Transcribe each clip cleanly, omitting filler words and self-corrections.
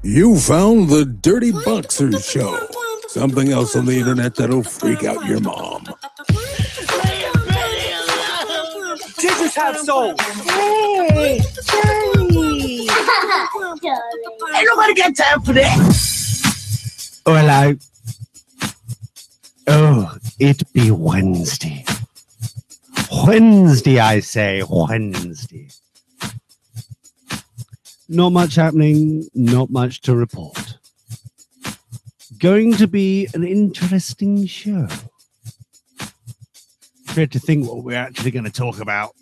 You found the Dirty Boxers Show. Something else on the internet that'll freak out your mom. Teachers have souls. Hey, Johnny. Ain't nobody got time for that. Oh, hello. Oh, it be Wednesday. Wednesday, I say, Wednesday. Not much happening, not much to report. Going to be an interesting show. Great to think what we're actually going to talk about.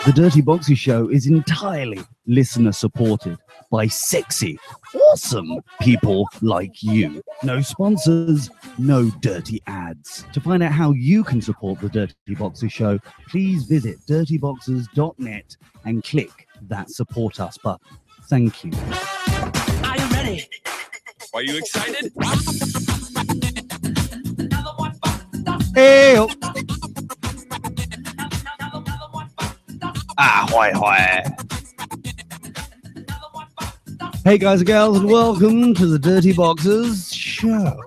The Dirty Boxy Show is entirely listener supported by sexy, awesome people like you. No sponsors, no dirty ads. To find out how you can support the Dirty Boxy Show, please visit dirtyboxers.net and click that support us button. Thank you. Are you ready? Are you excited? Hey! Ahoy, hoy. Hey guys and girls, and welcome to the Dirty Boxers Show.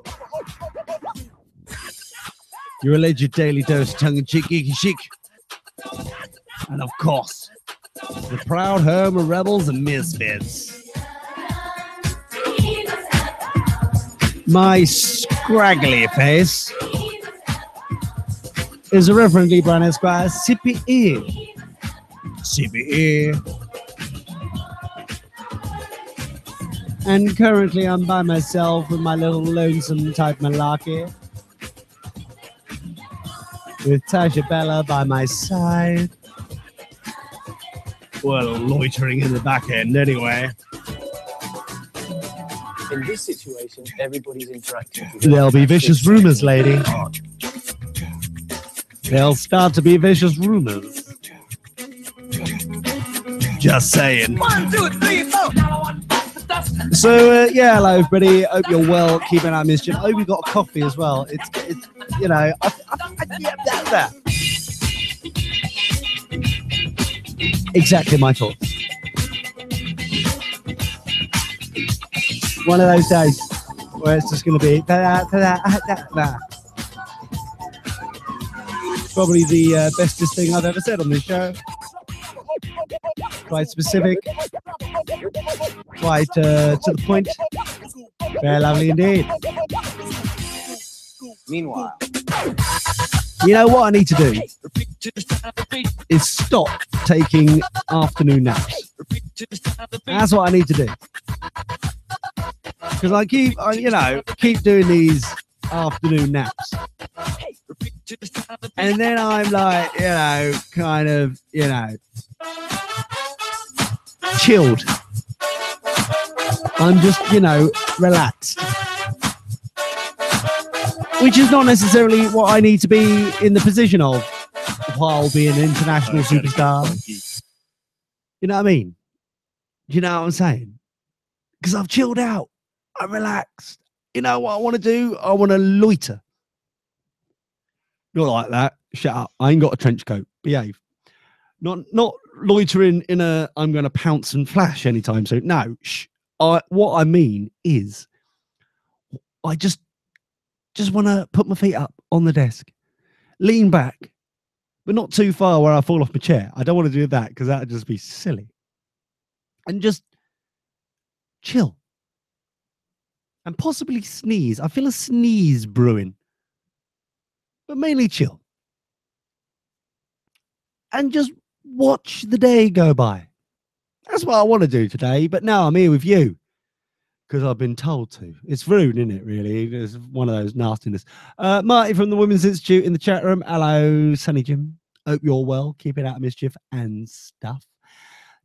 Your alleged daily dose of tongue-in-cheek, geeky chic. And of course, the proud home of rebels and misfits. My scraggly face is a Reverend Lee Brown Esquire, CPE. CPE. And currently I'm by myself with my little lonesome type malarkey. With Tasha Bella by my side. Well, loitering in the back end anyway. In this situation, everybody's interacting. There'll be vicious rumors, lady. There'll start to be vicious rumors. Just saying. 1, 2, 3, 4. So yeah, hello everybody. Hope you're well, keeping out of mischief. Hope you got a coffee as well. It's you know, exactly my thoughts. One of those days where it's just going to be probably the bestest thing I've ever said on this show. Quite specific, quite to the point. Very lovely indeed. Meanwhile, you know what I need to do is stop taking afternoon naps. That's what I need to do. Because I keep doing these afternoon naps. And then I'm like, kind of, chilled. I'm just, relaxed. Which is not necessarily what I need to be in the position of while being an international superstar. You know what I mean? Do you know what I'm saying? Because I've chilled out. I'm relaxed. You know what I want to do? I want to loiter. Not like that. Shut up. I ain't got a trench coat. Behave. Not loitering in a I'm going to pounce and flash anytime soon. No. What I mean is I just want to put my feet up on the desk, lean back, but not too far where I fall off my chair. I don't want to do that because that would just be silly. And just chill. And possibly sneeze. I feel a sneeze brewing. But mainly chill. And just watch the day go by. That's what I want to do today. But now I'm here with you. Because I've been told to. It's rude, isn't it, really? It's one of those nastiness. Marty from the Women's Institute in the chat room. Hello, Sunny Jim. Hope you're well. Keep it out of mischief and stuff.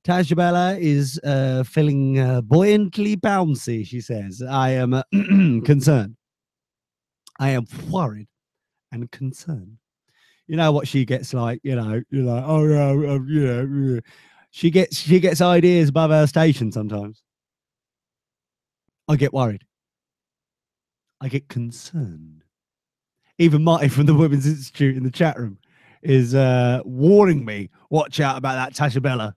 Tasha Bella is feeling buoyantly bouncy, she says. I am concerned. I am worried and concerned. You know what she gets like, you're like, oh, yeah. She gets ideas above her station sometimes. I get worried. I get concerned. Even Marty from the Women's Institute in the chat room. is warning me, watch out about that Tasha Bella.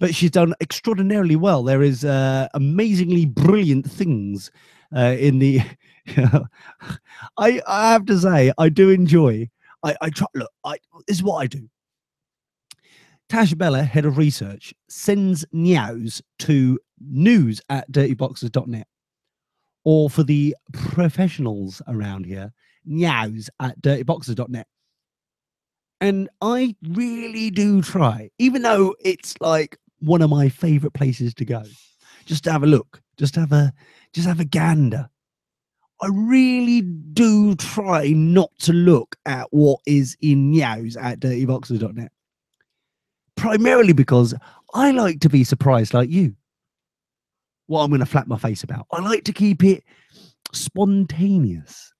But she's done extraordinarily well. There is amazingly brilliant things in the. I have to say, I do enjoy. I try. Look, this is what I do. Tasha Bella, head of research, sends news to news@dirtyboxers.net, or for the professionals around here, news@dirtyboxers.net. And I really do try, even though it's like one of my favorite places to go, just to have a look, just have a gander. I really do try not to look at what is in news@dirtyboxers.net. Primarily because I like to be surprised like you. What I'm going to flap my face about. I like to keep it spontaneous.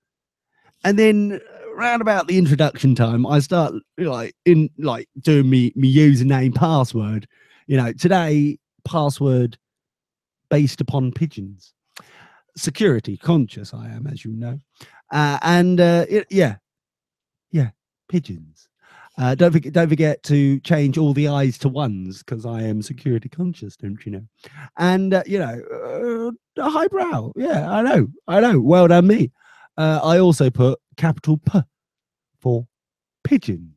And then round about the introduction time, I start doing me username password. You know, today password based upon pigeons. Security conscious I am, as you know. Pigeons. Don't forget to change all the I's to ones, because I am security conscious, don't you know? And highbrow. Yeah, I know. Well done, me. I also put capital P for pigeons.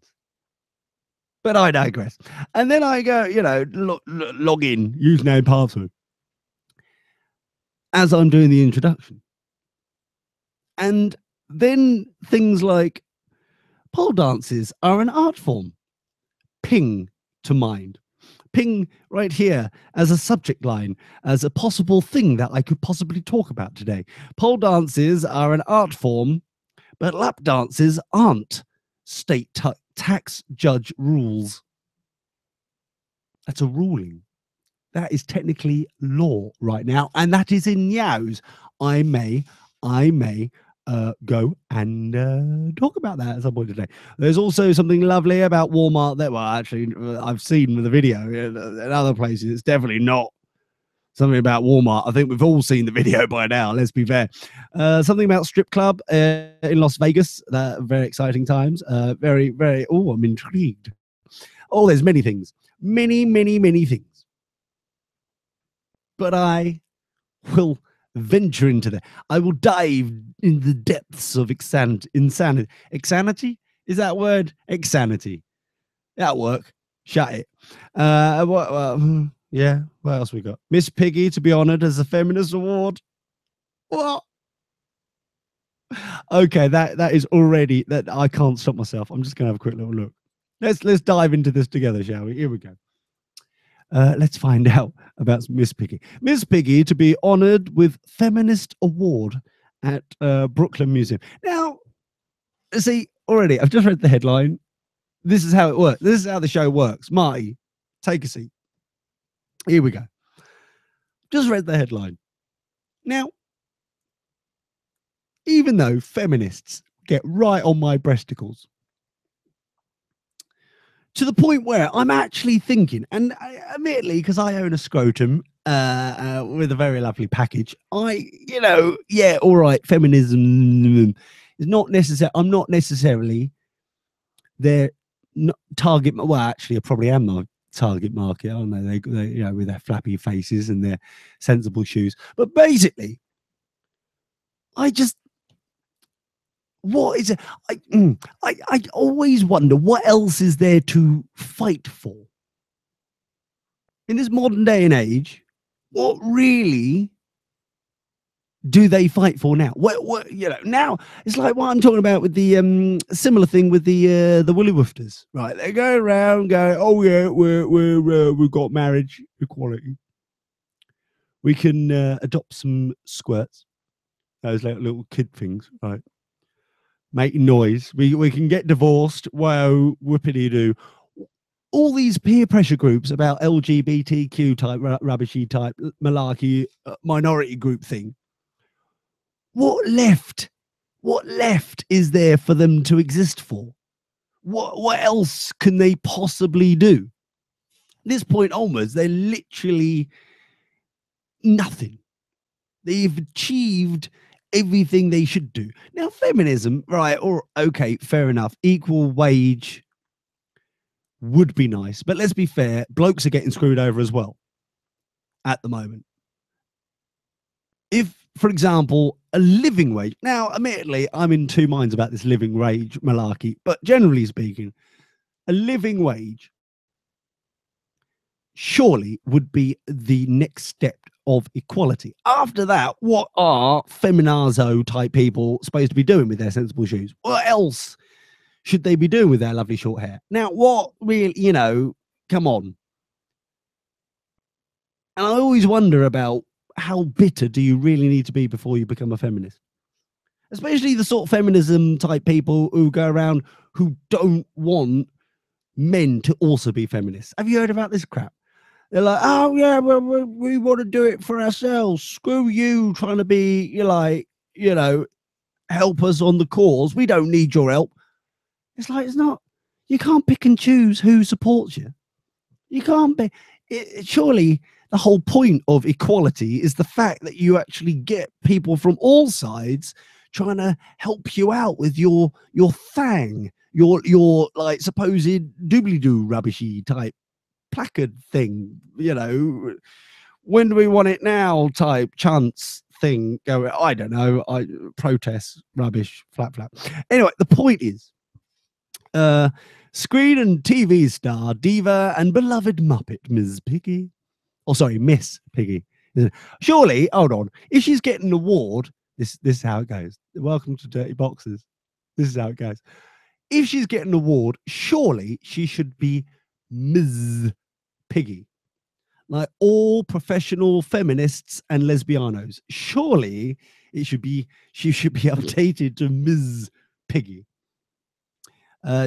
But I digress. And then I go, log in, username, password, as I'm doing the introduction. And then things like pole dances are an art form. Ping to mind. Ping right here as a subject line, as a possible thing that I could possibly talk about today. Pole dances are an art form, but lap dances aren't. State tax judge rules. That's a ruling. That is technically law right now, and that is in news. I may go and talk about that at some point today. There's also something lovely about Walmart that, well, actually, I've seen with the video in other places. It's definitely not something about Walmart. I think we've all seen the video by now, let's be fair. Something about strip club in Las Vegas. Very exciting times. Very, very, I'm intrigued. Oh, there's many things. Many things. But I will venture into that. I will dive in the depths of insanity. Insanity? Is that word? Insanity. That'll work. Shut it. Yeah. What else we got? Miss Piggy to be honoured as a feminist award. What? Okay, that is already that. I can't stop myself. I'm just gonna have a quick little look. Let's dive into this together, shall we? Here we go. Let's find out about Miss Piggy. Miss Piggy to be honoured with Feminist Award at Brooklyn Museum. Now, see, already, I've just read the headline. This is how it works. This is how the show works. Marty, take a seat. Here we go. Just read the headline. Now, even though feminists get right on my breasticles, to the point where I'm actually thinking, and admittedly, because I own a scrotum with a very lovely package, all right, feminism is not necessary. I'm not necessarily their target. Well, actually, I probably am my target market, aren't they? They with their flappy faces and their sensible shoes. But basically, what is it? I always wonder what else is there to fight for in this modern day and age. What really do they fight for now? What now it's like what I'm talking about with the similar thing with the Woolly Woofers, right? They go around going, oh yeah, we've got marriage equality. We can adopt some squirts, those little kid things, right? Making noise. We can get divorced. Wow, whoopity-doo. All these peer pressure groups about LGBTQ type, rubbishy type, malarkey, minority group thing. What left is there for them to exist for? What else can they possibly do? At this point onwards, they're literally nothing. They've achieved everything they should do. Now, feminism, right, or okay, fair enough. Equal wage would be nice, but let's be fair, blokes are getting screwed over as well at the moment. If, for example, a living wage, now, admittedly, I'm in two minds about this living wage malarkey, but generally speaking, a living wage surely would be the next step of equality. After that, what are feminazo type people supposed to be doing with their sensible shoes? What else should they be doing with their lovely short hair? Now, what really, you know, come on. And I always wonder about how bitter do you really need to be before you become a feminist? Especially the sort of feminism type people who go around who don't want men to also be feminists. Have you heard about this crap? They're like, oh yeah, we want to do it for ourselves. Screw you trying to be, you're like, you know, help us on the cause. We don't need your help. It's like, it's not, you can't pick and choose who supports you. You can't be, surely the whole point of equality is the fact that you actually get people from all sides trying to help you out with your thang, your like supposed doobly-doo rubbishy type placard thing, you know, when do we want it now type chance thing going. I don't know, I protest rubbish flap. Anyway, the point is screen and TV star, diva and beloved Muppet Ms. Piggy, oh sorry, Miss Piggy, surely, hold on, if she's getting an award, this is how it goes. Welcome to Dirty Boxes. This is how it goes. If she's getting an award, surely she should be Ms. Piggy, like all professional feminists and lesbianos. Surely she should be updated to Ms. Piggy.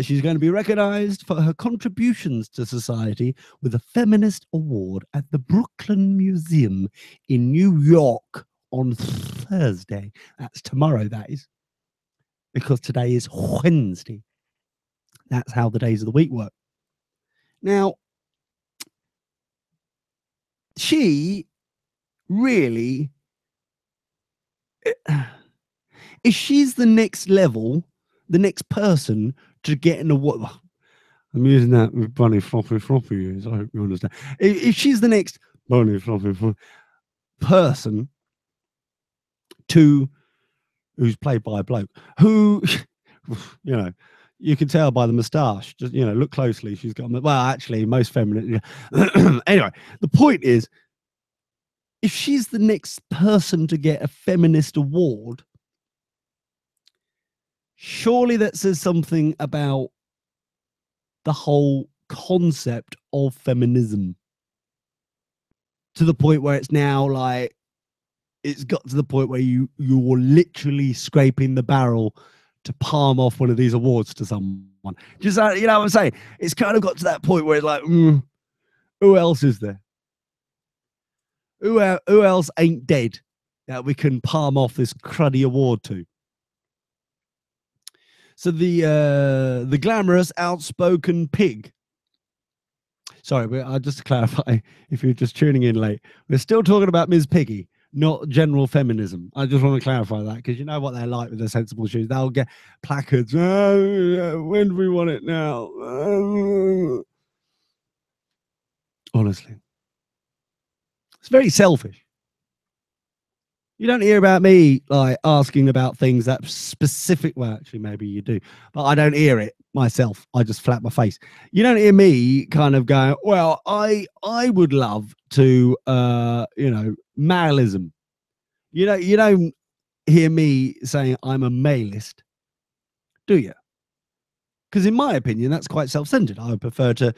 She's going to be recognized for her contributions to society with a feminist award at the Brooklyn Museum in New York on Thursday. That's tomorrow, that is, because today is Wednesday. That's how the days of the week work. Now, she really, if she's the next level, the next person to get an award, I'm using that with bunny floppy ears, I hope you understand. If she's the next bunny floppy person who's played by a bloke who, you know, you can tell by the moustache, just, you know, look closely, she's got, well, actually, most feminine. Anyway, the point is, if she's the next person to get a feminist award, surely that says something about the whole concept of feminism, to the point where it's now like, it's got to the point where you're literally scraping the barrel to palm off one of these awards to someone. Just, you know what I'm saying? It's kind of got to that point where it's like, who else is there? Who else ain't dead that we can palm off this cruddy award to? So the glamorous, outspoken pig. Sorry, but just to clarify, if you're just tuning in late, we're still talking about Ms. Piggy, not general feminism. I just want to clarify that, because you know what they're like with their sensible shoes. They'll get placards. Oh, when do we want it now? Honestly, it's very selfish. You don't hear about me like asking about things that specific. Well, actually, maybe you do, but I don't hear it myself. I just flap my face. You don't hear me kind of going, well, I would love to, you know, maleism. You know, you don't hear me saying I'm a maleist, do you? Because in my opinion, that's quite self-centered. I would prefer to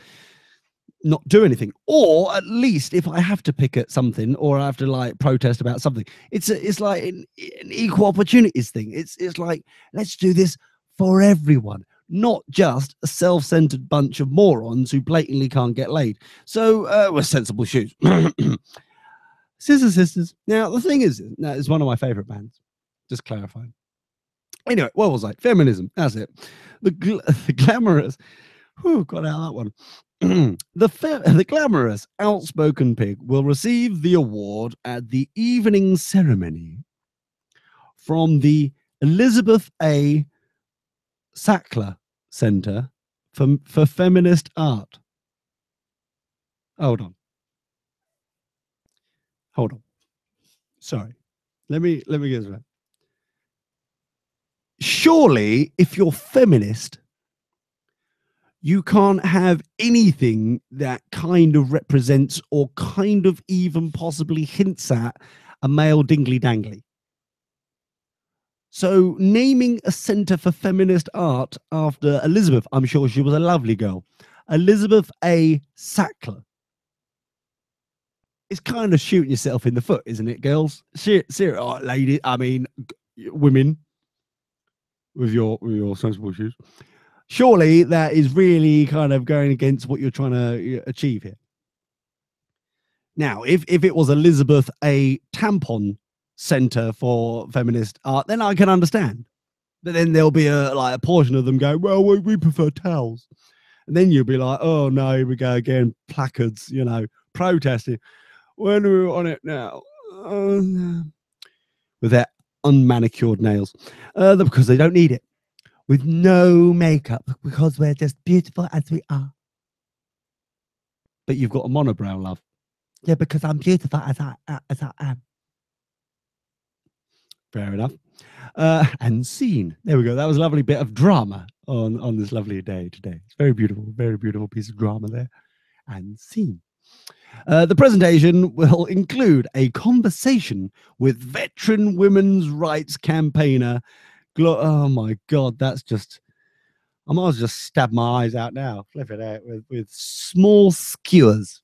not do anything, or at least if I have to pick at something, or I have to like protest about something, it's like an equal opportunities thing. It's like, let's do this for everyone, not just a self-centered bunch of morons who blatantly can't get laid. So we're sensible shoes. Scissor Sisters. Now the thing is, that is one of my favorite bands, just clarifying. Anyway, what was I? Feminism, that's it. The glamorous, got out that one. The glamorous, outspoken pig will receive the award at the evening ceremony from the Elizabeth A. Sackler Center for Feminist Art. Hold on. Sorry. Let me get this right. Surely, if you're feminist, you can't have anything that kind of represents or kind of even possibly hints at a male dingly dangly. So naming a center for feminist art after Elizabeth, I'm sure she was a lovely girl, Elizabeth A. Sackler. It's kind of shooting yourself in the foot, isn't it, girls? Seriously, lady. I mean, women with your sensible shoes. Surely that is really kind of going against what you're trying to achieve here. Now, if it was Elizabeth A. Tampon Center for Feminist Art, then I can understand. But then there'll be a portion of them go, well, we prefer towels. And then you'll be like, oh no, here we go again, placards, protesting. When are we on it now? With their unmanicured nails. Because they don't need it. With no makeup, because we're just beautiful as we are. But you've got a monobrow, love. Yeah, because I'm beautiful as I am. Fair enough. And scene. There we go. That was a lovely bit of drama on this lovely day today. It's very beautiful piece of drama there. And scene. The presentation will include a conversation with veteran women's rights campaigner. Oh my God, that's just, I might as well just stab my eyes out now. Flip it out with small skewers.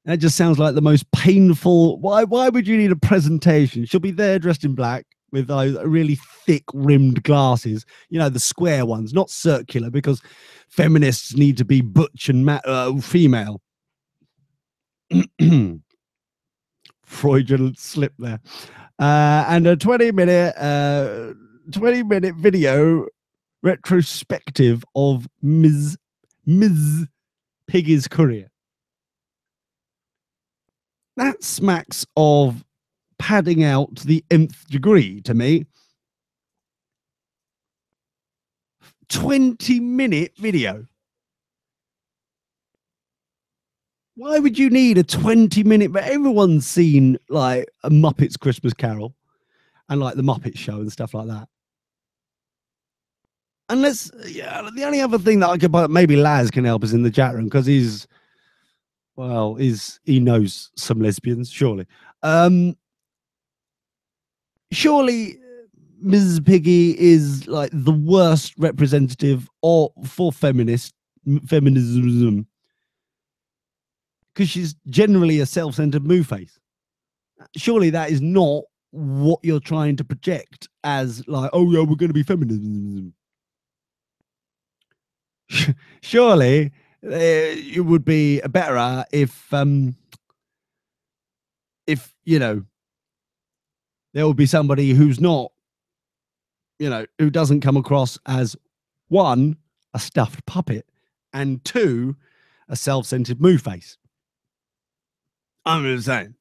That just sounds like the most painful. Why would you need a presentation? She'll be there dressed in black with those really thick rimmed glasses, the square ones, not circular, because feminists need to be butch and female. Freudian slip there. And a 20-minute video retrospective of Ms. Piggy's career. That smacks of padding out to the nth degree to me. 20-minute video. Why would you need a 20-minute? But everyone's seen like a Muppets Christmas Carol and like the Muppet Show and stuff like that. Unless, the only other thing that I could, maybe Laz can help us in the chat room because he knows some lesbians, surely. Surely Mrs. Piggy is like the worst representative for feminism. Because she's generally a self-centered moo face. Surely that is not what you're trying to project as like, oh yeah, we're going to be feminism. Surely it would be better if there would be somebody who's not, who doesn't come across as one, a stuffed puppet, and two, a self-centered moo face. I'm just saying.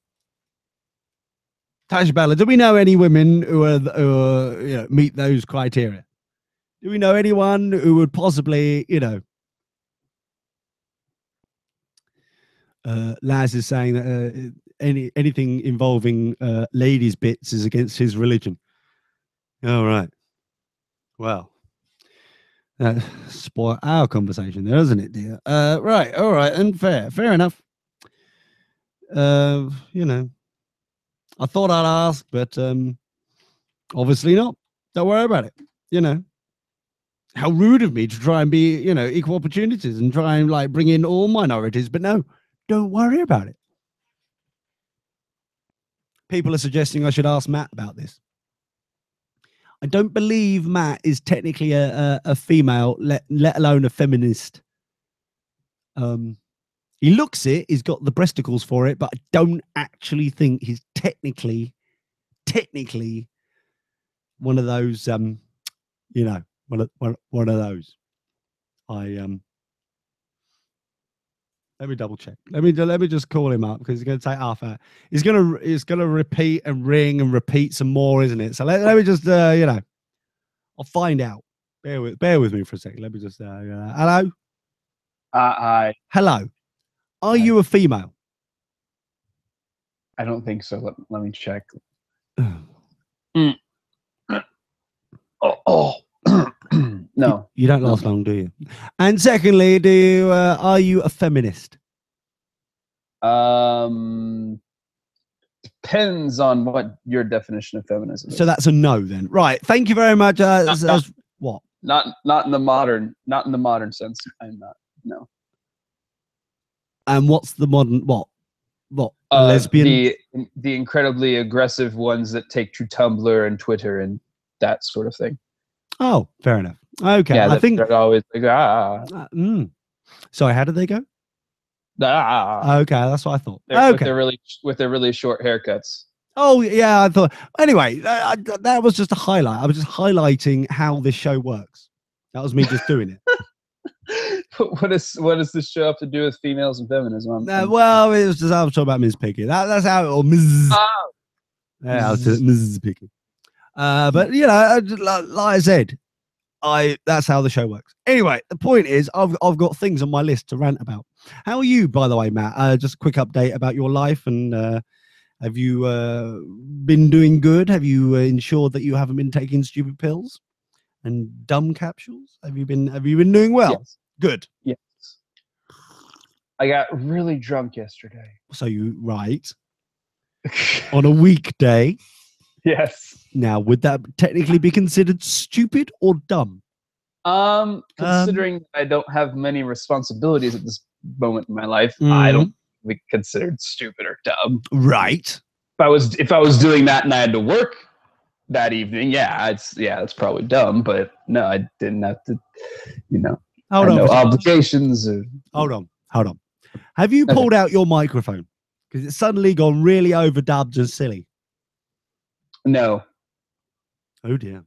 Tasha Bella, do we know any women who meet those criteria? Do we know anyone who would possibly, Laz is saying that anything involving ladies' bits is against his religion. All right. Well, spoil our conversation there, doesn't it, dear? Right. All right. And fair enough. I thought I'd ask, but obviously not. Don't worry about it. How rude of me to try and be, equal opportunities and try and like bring in all minorities, but no, don't worry about it. People are suggesting I should ask Matt about this. I don't believe Matt is technically a female, let alone a feminist. He looks it, he's got the breasticles for it, but I don't actually think he's technically one of those, one of those. Let me double check. Let me just call him up because he's going to take half hour. He's gonna repeat and ring and repeat some more, isn't it? So let me just I'll find out. Bear with me for a second. Let me just hello. Hi. Hello. Are you a female? I don't think so. Let me check. Oh. No. You don't last long, do you? And secondly, are you a feminist? Depends on what your definition of feminism is. So that's a no then. Right. Thank you very much. What? Not in the modern sense. I'm not. No. And what's the modern what? A lesbian? The incredibly aggressive ones that take to Tumblr and Twitter and that sort of thing. Oh, fair enough. Okay. Yeah, I think they're always like Sorry, how did they go? Okay, that's what I thought. With their really short haircuts. Oh yeah, I thought. Anyway, that was just a highlight. I was just highlighting how this show works. That was me just doing it. What does this show have to do with females and feminism? Well, it was just I was talking about Ms. Piggy. That's how it or Ms. Oh. Yeah, I was just Mrs. Piggy. But like I said, that's how the show works. Anyway, the point is, I've got things on my list to rant about. How are you, by the way, Matt? Just a quick update about your life, and have you been doing good? Have you ensured that you haven't been taking stupid pills and dumb capsules? Have you been doing well? Yes. Good. Yes. I got really drunk yesterday. So on a weekday. Yes. Now, would that technically be considered stupid or dumb? Considering I don't have many responsibilities at this moment in my life, I don't be considered stupid or dumb. Right. If I was doing that and I had to work that evening, it's probably dumb. But no, I didn't have to. Hold on. No obligations. Hold on. Have you pulled out your microphone? Because it's suddenly gone really overdubbed and silly. No. Oh dear.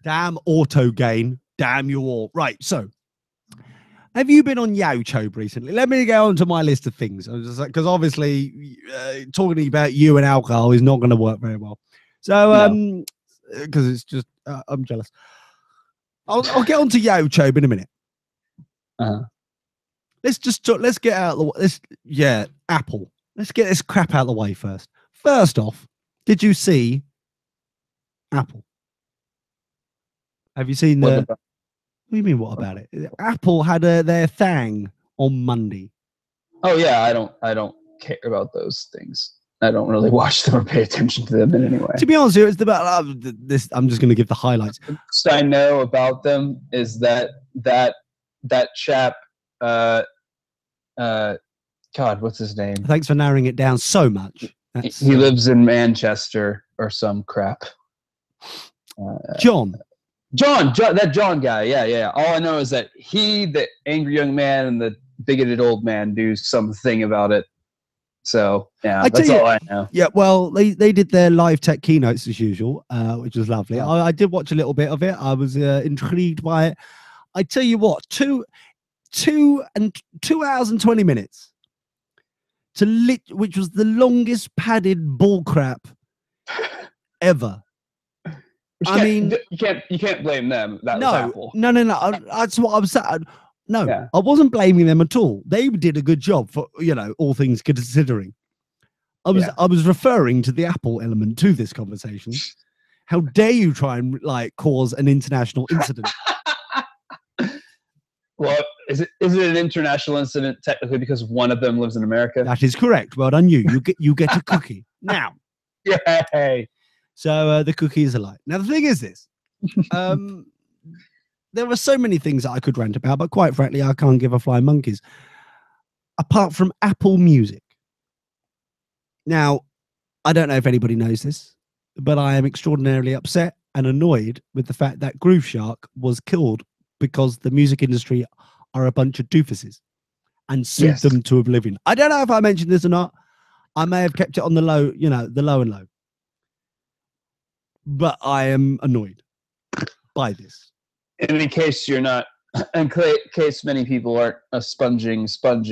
Damn auto gain. Damn you all. Right. So, have you been on YouTube recently? Let me go on to my list of things. Because obviously, talking about you and alcohol is not going to work very well. So, because it's just, I'm jealous. I'll get onto YouTube in a minute. Let's get out of the way. Apple. Let's get this crap out of the way first. First off, did you see Apple? Have you seen what do you mean, what about it? Apple had their thing on Monday. Oh yeah, I don't care about those things. I don't really watch them or pay attention to them in any way. To be honest, it's about this. I'm just going to give the highlights. The most I know about them is that chap, God, what's his name? Thanks for narrowing it down so much. He lives in Manchester or some crap. John, that John guy. Yeah. All I know is that he, the angry young man, and the bigoted old man do something about it. So yeah, that's all I know. Yeah, well, they did their live tech keynotes as usual, which was lovely. Yeah. I did watch a little bit of it. I was intrigued by it. I tell you what, 2 hours and 20 minutes which was the longest padded bull crap ever. You can't blame them. That was Apple. No. That's what I was saying. No, I wasn't blaming them at all. They did a good job for, all things considering. I was referring to the Apple element to this conversation. How dare you try and cause an international incident? Well, is it an international incident technically because one of them lives in America? That is correct. Well done, you. You get a cookie now. Yay! So the cookie is alive. Now the thing is this. There are so many things that I could rant about, but quite frankly, I can't give a flying monkeys. Apart from Apple Music. Now, I don't know if anybody knows this, but I am extraordinarily upset and annoyed with the fact that Groove Shark was killed because the music industry are a bunch of doofuses and sued them to oblivion. I don't know if I mentioned this or not. I may have kept it on the low, the low and low. But I am annoyed by this. In case you're not In case many people aren't a sponging sponge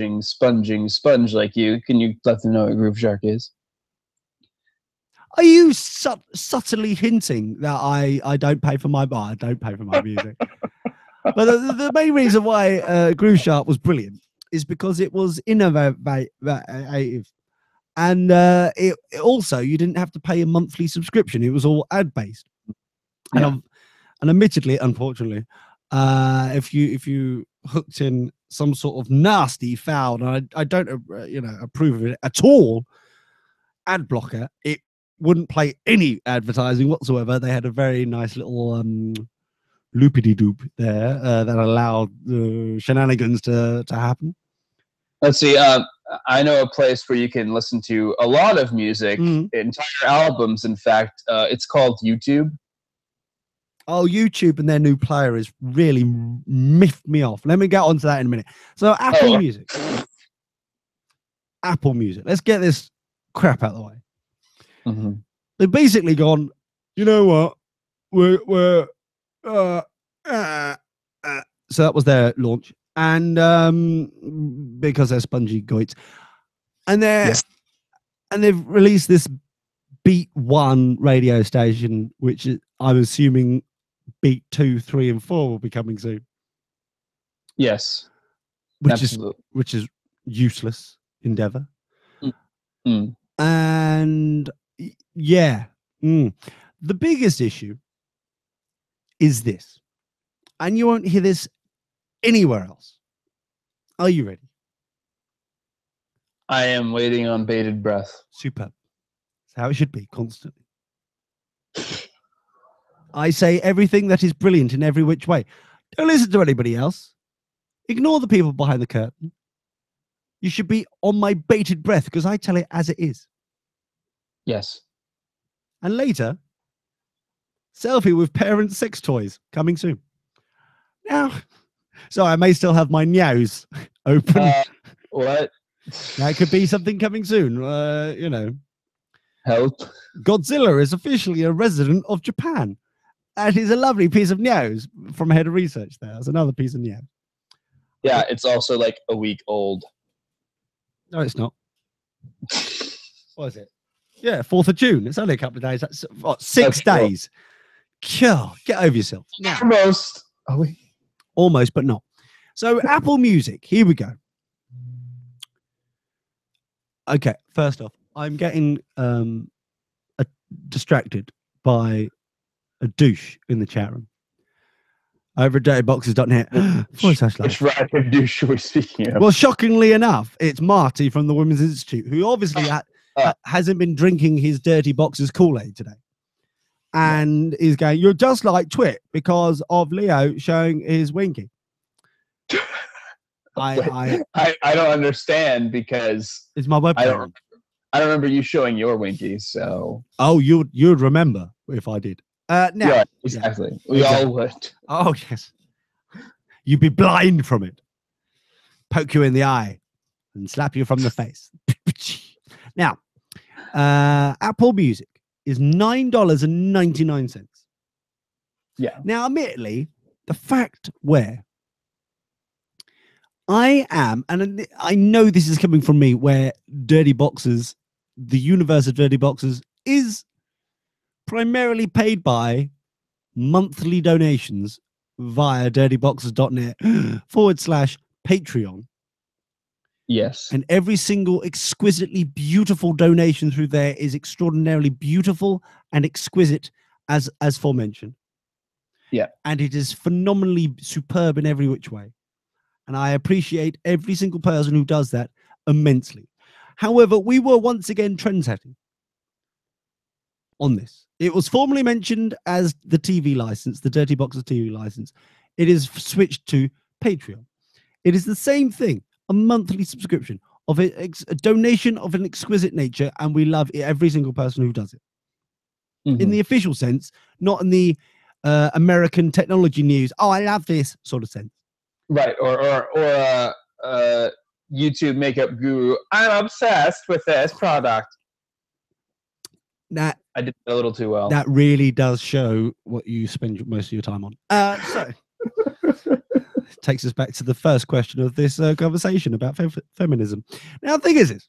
like you, can you let them know what Groove Shark is? Are you subtly hinting that I don't pay for my bar? I don't pay for my music. But the main reason why Groove Shark was brilliant is because it was innovative, and it also, you didn't have to pay a monthly subscription. It was all ad based, and admittedly, unfortunately, if you hooked in some sort of nasty foul, and I don't approve of it at all, ad blocker, it wouldn't play any advertising whatsoever. They had a very nice little loopity doop there that allowed the shenanigans to happen. Let's see. I know a place where you can listen to a lot of music, entire albums. In fact, it's called YouTube. Oh, YouTube and their new player is really miffed me off. Let me get onto that in a minute. So Apple Music. Apple Music. Let's get this crap out of the way. Mm-hmm. They've basically gone, you know what? So that was their launch. And because they're spongy goits. And they've released this Beat 1 radio station, which is, I'm assuming Beat 2, 3, and 4 will be coming soon. Yes. Which is useless endeavor. And yeah. The biggest issue is this. And you won't hear this anywhere else. Are you ready? I am waiting on bated breath. Superb. That's how it should be, constantly. I say everything that is brilliant in every which way. Don't listen to anybody else. Ignore the people behind the curtain. You should be on my bated breath because I tell it as it is. Yes. And later, selfie with parent sex toys coming soon. Now, so I may still have my news open. What? That could be something coming soon. Help. Godzilla is officially a resident of Japan. That is a lovely piece of news from Head of Research there. That's another piece of news. Yeah, it's also like a week old. No, it's not. What is it? Yeah, 4th of June. It's only a couple of days. That's what, 6 days. God, get over yourself. Now, almost. Are we? Almost, but not. So Apple Music, here we go. Okay, first off, I'm getting distracted by a douche in the chat room. Over at dirtyboxes.net. Which random douche are we speaking of? Well, shockingly enough, it's Marty from the Women's Institute, who obviously hasn't been drinking his Dirty Boxes Kool-Aid today. And is going, you're just like Twit because of Leo showing his winky. I don't understand because it's my webcam. I don't remember you showing your winky, so. Oh, you'd remember if I did. Now, yeah, exactly. We all would. Oh yes. You'd be blind from it. Poke you in the eye and slap you from the face. Now, Apple Music is $9.99. Yeah. Now, admittedly, the fact where I am, and I know this is coming from me, where Dirty Boxes, the universe of Dirty Boxes, is primarily paid by monthly donations via dirtyboxes.net/Patreon. Yes. And every single exquisitely beautiful donation through there is extraordinarily beautiful and exquisite, as aforementioned. Yeah. And it is phenomenally superb in every which way. And I appreciate every single person who does that immensely. However, we were once again trendsetting on this. It was formerly mentioned as the TV license, the Dirty Boxes TV license. It is switched to Patreon. It is the same thing, a monthly subscription of a donation of an exquisite nature, and we love every single person who does it. Mm-hmm. In the official sense, not in the American technology news. Oh, I love this sort of sense. Right, or YouTube makeup guru. I'm obsessed with this product. That I did a little too well. That really does show what you spend most of your time on. So takes us back to the first question of this conversation about feminism. Now, the thing is this.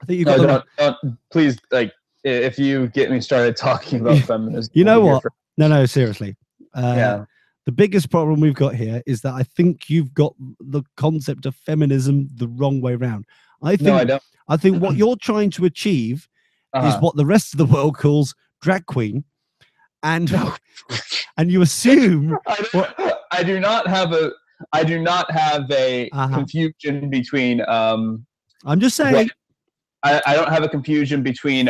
I think you've got don't, please, like, if you get me started talking about feminism. You know what? No, seriously. Yeah. The biggest problem we've got here is that I think you've got the concept of feminism the wrong way around. I don't. I think what you're trying to achieve is what the rest of the world calls drag queen, and you assume. I do not have a confusion between. I'm just saying. I don't have a confusion between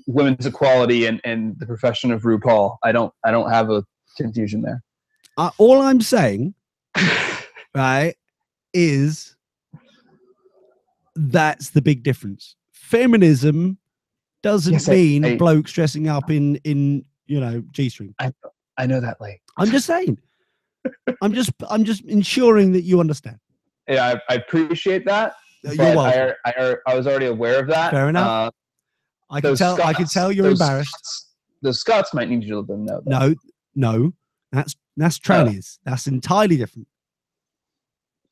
women's equality and the profession of RuPaul. I don't have a confusion there. All I'm saying, right, is that's the big difference. Feminism doesn't mean blokes dressing up in G-string. I know that, Lee. I'm just saying. I'm just ensuring that you understand. Yeah, I appreciate that. You're welcome. I was already aware of that. Fair enough. I can tell you're embarrassed. The Scots might need you to let them know that. No. That's trannies. That's entirely different.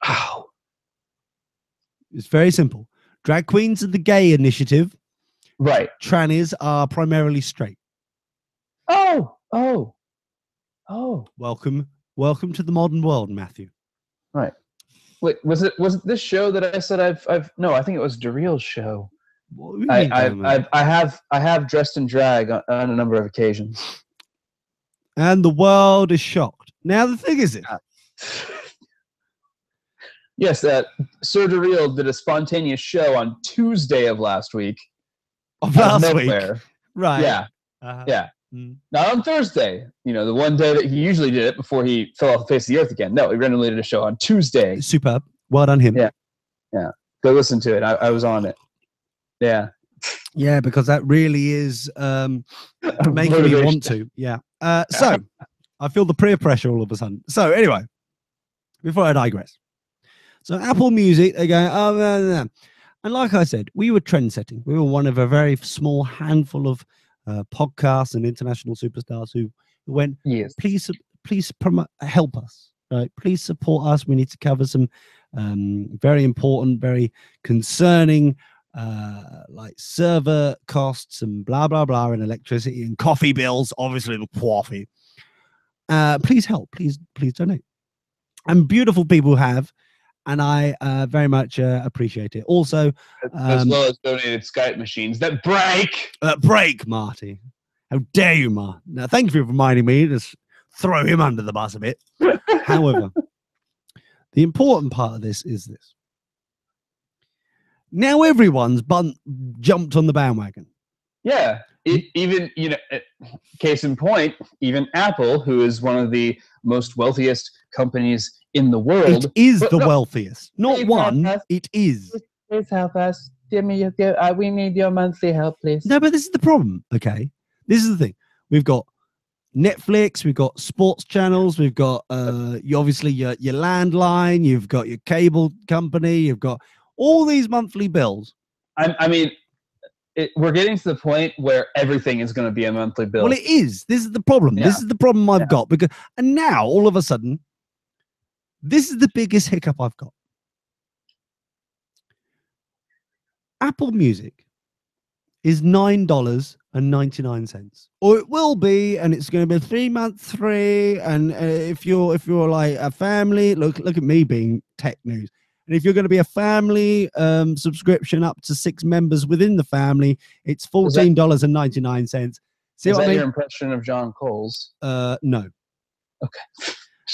Oh. It's very simple. Drag queens are the gay initiative. Right. Trannies are primarily straight. Oh. Welcome to the modern world, Matthew. Right. Wait, was it this show that I said I've no, I think it was Dareel's show. I have dressed in drag on a number of occasions. And the world is shocked. Now the thing is yes, Sir Dareel did a spontaneous show on Tuesday of last week. Of last week? Right. Yeah. Yeah. Not on Thursday, the one day that he usually did it before he fell off the face of the earth again. No, he randomly did a show on Tuesday. Superb. Well done, him. Yeah. Go listen to it. I was on it. Yeah. Yeah, because that really is making me want to. Yeah. So I feel the peer pressure all of a sudden. So anyway, before I digress. So Apple Music, they go, oh, no. And like I said, we were trend setting. We were one of a very small handful of podcasts and international superstars who went, yes, please help us, right? Please support us. We need to cover some very important, very concerning like server costs and blah blah blah, and electricity and coffee bills, obviously the coffee. Please help, please donate. And beautiful people have, and I very much appreciate it. Also, as well as donated Skype machines that break. Marty, how dare you, Marty? Now, thank you for reminding me. Just throw him under the bus a bit. However, the important part of this is this. Now everyone's jumped on the bandwagon. Yeah. Even, case in point, even Apple, who is one of the most wealthiest companies in the world. It is the wealthiest. Not one, it is. Please help us. We need your monthly help, please. No, but this is the problem, okay? This is the thing. We've got Netflix, we've got sports channels, we've got obviously your landline, you've got your cable company, you've got all these monthly bills. I mean, we're getting to the point where everything is going to be a monthly bill. Well, it is. This is the problem. Yeah. This is the problem I've got. And now, all of a sudden, this is the biggest hiccup I've got. Apple Music is $9.99, or it will be, and it's going to be a 3-month free. And if you're like a family, look at me being tech news. And if you're going to be a family subscription up to 6 members within the family, it's $14.99. See what I mean? Your impression of John Coles? No. Okay.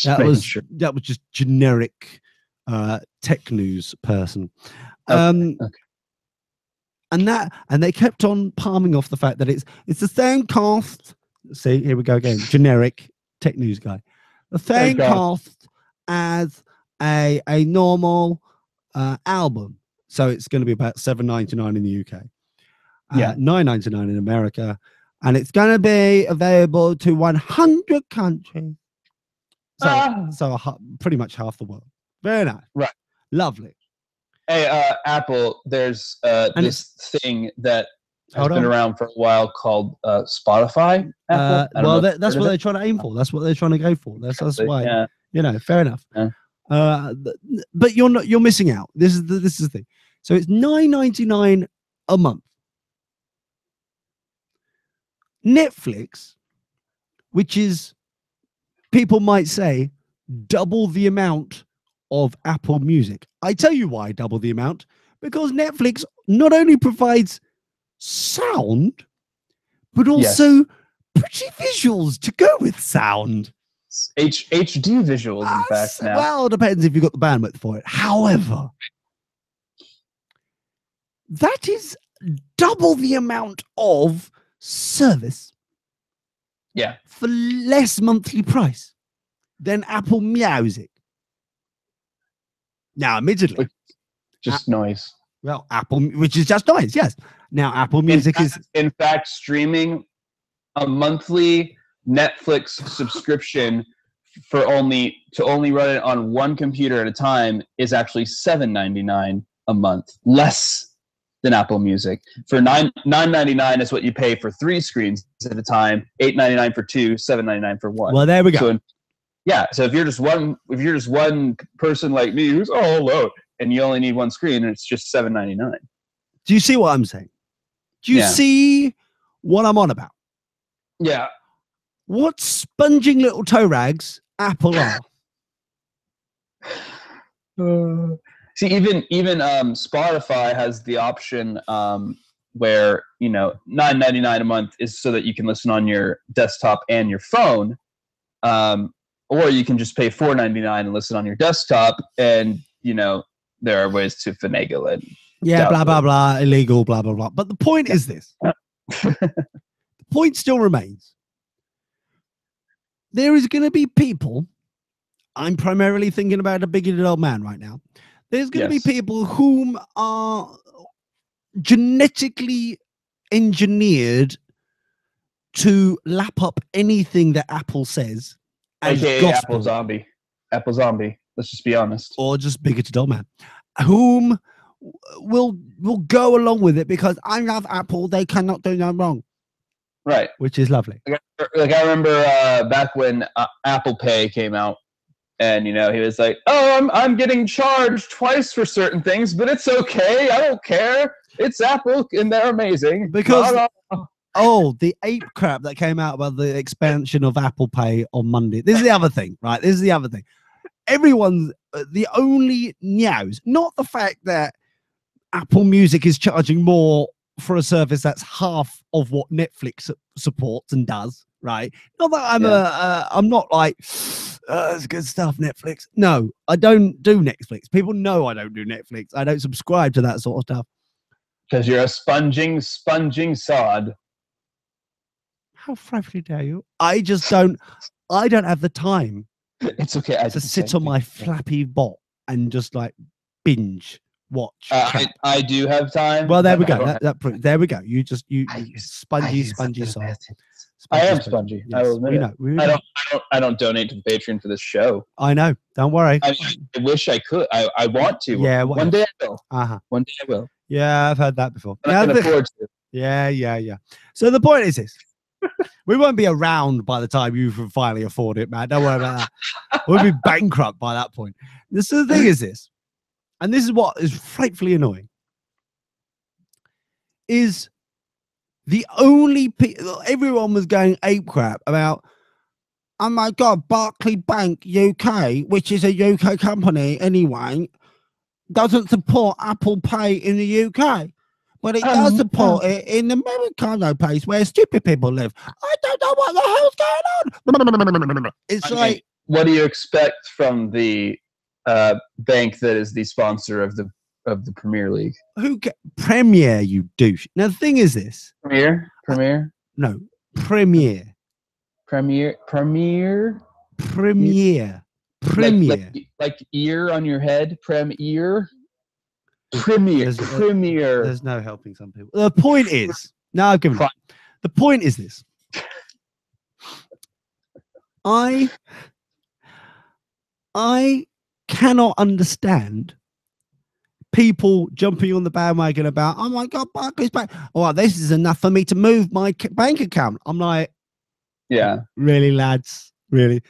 That was just generic tech news person. Okay. And they kept on palming off the fact that it's the same cost. See, here we go again. Generic tech news guy. The same cost as a normal album. So it's going to be about $7.99 in the UK. $9.99 in America. And it's going to be available to 100 countries. So pretty much half the world. Very nice. Right. Lovely. Hey, Apple, there's this thing that has been around for a while called Spotify. Well, that's what they're trying to aim for. That's what they're trying to go for. That's why. You know, fair enough. Yeah. But you're missing out. This is the thing. So it's $9.99 a month. Netflix, which is, people might say, double the amount of Apple Music. I tell you why double the amount. Because Netflix not only provides sound, but also pretty visuals to go with sound. HD visuals, in fact, now. Well, it depends if you've got the bandwidth for it. However, that is double the amount of service for less monthly price than Apple Music. Now, admittedly, just noise. Well, Apple, which is just noise, yes. Now, Apple Music in fact, streaming a monthly Netflix subscription to only run it on one computer at a time is actually $7.99 a month, less than Apple Music. For $9.99 is what you pay for 3 screens at a time, $8.99 for 2, $7.99 for 1. Well, there we go. So if you're just one person like me who's all alone and you only need 1 screen, and it's just $7.99. Do you see what I'm saying? Do you see what I'm on about? Yeah. What sponging little toe rags Apple are? See, even Spotify has the option where, you know, $9.99 a month is so that you can listen on your desktop and your phone, or you can just pay $4.99 and listen on your desktop. And you know, there are ways to finagle it. Yeah, blah blah blah, illegal, blah blah blah. But the point is this: the point still remains. There is going to be people. I'm primarily thinking about a bigoted old man right now. There's going to be people whom are genetically engineered to lap up anything that Apple says as AKA gospel. Apple Zombie. Let's just be honest. Or just bigoted old man, whom will go along with it because I love Apple. They cannot do no wrong. Right. Which is lovely. Like I remember back when Apple Pay came out. And, you know, he was like, oh, I'm getting charged twice for certain things, but it's okay. I don't care. It's Apple, and they're amazing. Because, the ape crap that came out about the expansion of Apple Pay on Monday. This is the other thing, right? This is the other thing. Everyone's, the only news, not the fact that Apple Music is charging more for a service that's half of what Netflix supports and does, right? Not that I'm not like, it's good stuff, Netflix. No, I don't do Netflix. People know I don't do Netflix. I don't subscribe to that sort of stuff. Because you're a sponging sod. How frightfully dare you? I don't have the time. It's okay. To sit on my flappy bot and just like binge watch. I do have time. Well, there we go. There we go. You spongy sod. I am spongy. Yes, I will admit it. I don't donate to the Patreon for this show. I know. Don't worry. I wish I could. I want to. Yeah. One day I will. One day I will. Yeah, I've heard that before. I can afford to. Yeah. So the point is this. We won't be around by the time you can finally afford it, man. Don't worry about that. We'll be bankrupt by that point. The thing is this, and this is what is frightfully annoying, is the only everyone was going ape crap about, oh my God, Barclays Bank UK, which is a UK company anyway, doesn't support Apple Pay in the UK. But it does support it in the Americano place where stupid people live. I don't know what the hell's going on. It's like, what do you expect from the bank that is the sponsor of the Premier League? Premier, you douche. Now the thing is this. Premier? No, Premier. Like ear on your head? Premier? Premier. There's no helping some people. The point is, now I've given up. The point is this. I cannot understand people jumping on the bandwagon about, oh my God, Barclays Bank. Oh, this is enough for me to move my bank account. I'm like, yeah, really, lads, really.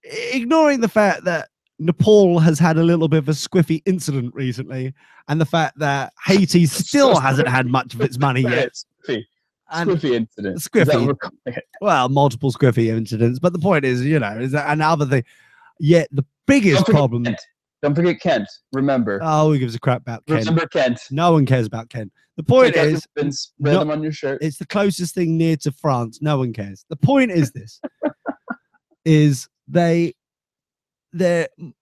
ignoring the fact that Nepal has had a little bit of a squiffy incident recently, and the fact that Haiti still hasn't had much of its money yet. Squiffy. And Squiffy incident. Is Squiffy. that what we're calling it? well, multiple squiffy incidents, but the point is, is that another thing. Yet the biggest Don't forget problem. Kent. Don't forget Kent. Remember. Oh, who gives a crap about Ken? Remember Kent. No one cares about Ken. The point Take out is, your ribbons, wear no- them on your shirt. it's the closest thing near to France. No one cares. The point is this: is they're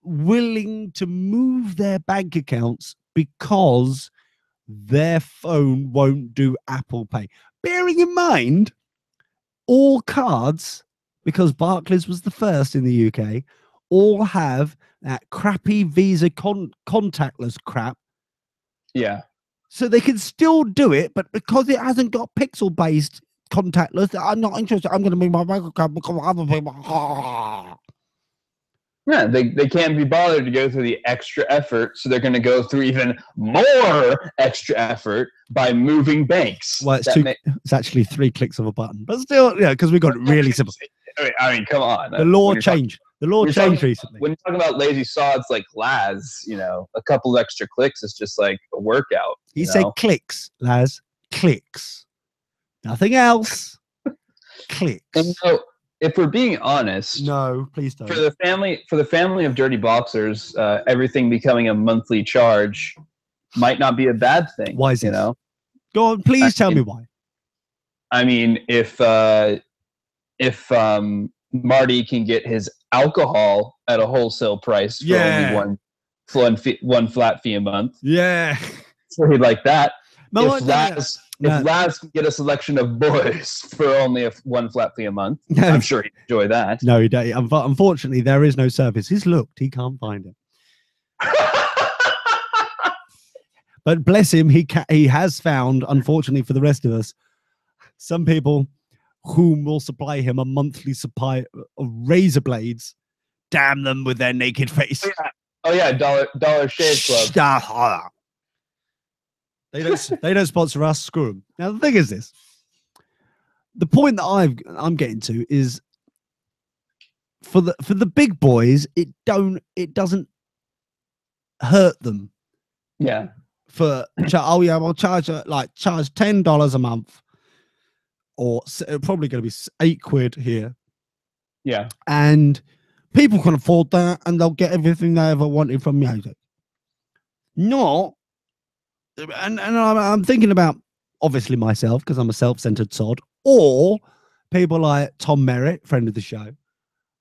willing to move their bank accounts because their phone won't do Apple Pay. Bearing in mind, all cards, because Barclays was the first in the UK, all have that crappy Visa contactless crap. Yeah. So they can still do it, but because it hasn't got pixel-based contactless, I'm not interested. I'm going to make my bank account because other people. Yeah, they can't be bothered to go through the extra effort, so they're going to go through even more extra effort by moving banks. Well, it's That two. ma- It's actually 3 clicks of a button, but still, because we got it really simple. I mean, come on. The law When you're talking- changed. The law when you're changed talking- recently. When you're talking about lazy sods like Laz, a couple extra clicks is just like a workout. He you said know? clicks, Laz. Clicks. Nothing else. Clicks. And if we're being honest, No, please don't. for the family of dirty boxers, everything becoming a monthly charge might not be a bad thing. Why is you this? know? Go on, please tell me why. I mean, if Marty can get his alcohol at a wholesale price for Yeah. only one flat fee a month, Yeah. so he'd like that. No, if no, no. Laz can get a selection of boys for only one flat fee a month, No. I'm sure he'd enjoy that. No, he don't. Unfortunately, there is no service. He's looked. He can't find it. But bless him, he has found, unfortunately for the rest of us, some people whom will supply him a monthly supply of razor blades. Damn them with their naked face. Oh yeah, Dollar Shave Club. They don't sponsor us. Screw them. Now the thing is this: the point that I'm getting to is for the big boys, it doesn't hurt them. Yeah. For we'll charge $10 a month, or probably going to be £8 here, Yeah. and people can afford that, and they'll get everything they ever wanted from music. Not, and I'm thinking about obviously myself because I'm a self-centered sod, or people like Tom Merritt, friend of the show,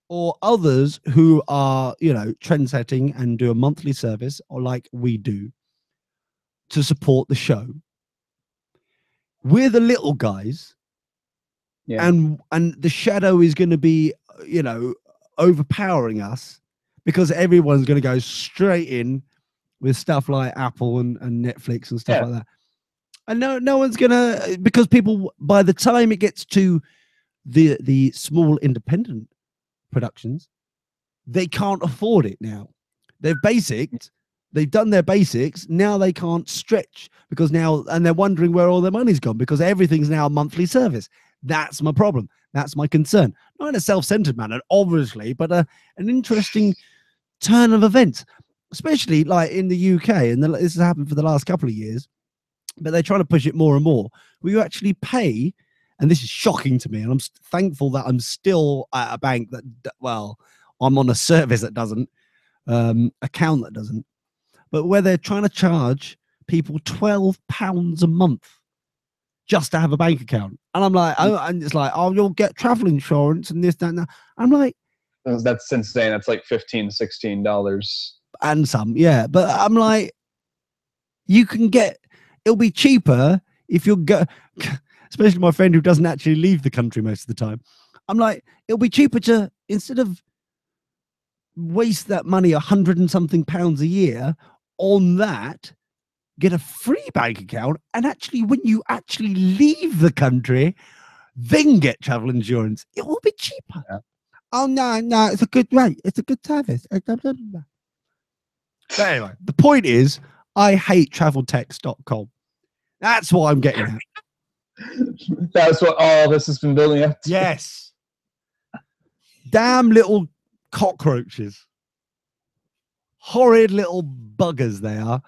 or others who are trend-setting and do a monthly service, or like we do, to support the show. We're the little guys, Yeah. and the shadow is going to be overpowering us because everyone's going to go straight in with stuff like Apple and Netflix and stuff Yeah. like that. And no one's gonna, because people, by the time it gets to the small independent productions, they can't afford it now. They've done their basics. Now they can't stretch and they're wondering where all their money's gone because everything's now a monthly service. That's my problem. That's my concern. Not in a self-centered manner, obviously, but an interesting turn of events, especially like in the UK. And this has happened for the last couple of years, but they're trying to push it more and more. Where you actually pay, and this is shocking to me, and I'm thankful that I'm still at a bank I'm on a service that doesn't, account that doesn't. But where they're trying to charge people £12 a month just to have a bank account. And I'm like, and it's like, you'll get travel insurance and this, that, and that. I'm like, That's insane. That's like $15, $16. and some, yeah. But I'm like, it'll be cheaper if you'll go, especially my friend who doesn't actually leave the country most of the time. I'm like, it'll be cheaper to, instead of waste that money, £100 and something a year on that, get a free bank account, and actually when you actually leave the country, then get travel insurance. It will be cheaper. Yeah. Oh no, it's a good rate. It's a good service. But anyway, the point is, I hate traveltext.com. That's what I'm getting at. That's what all this has been building up to. Yes. Damn little cockroaches. Horrid little buggers they are.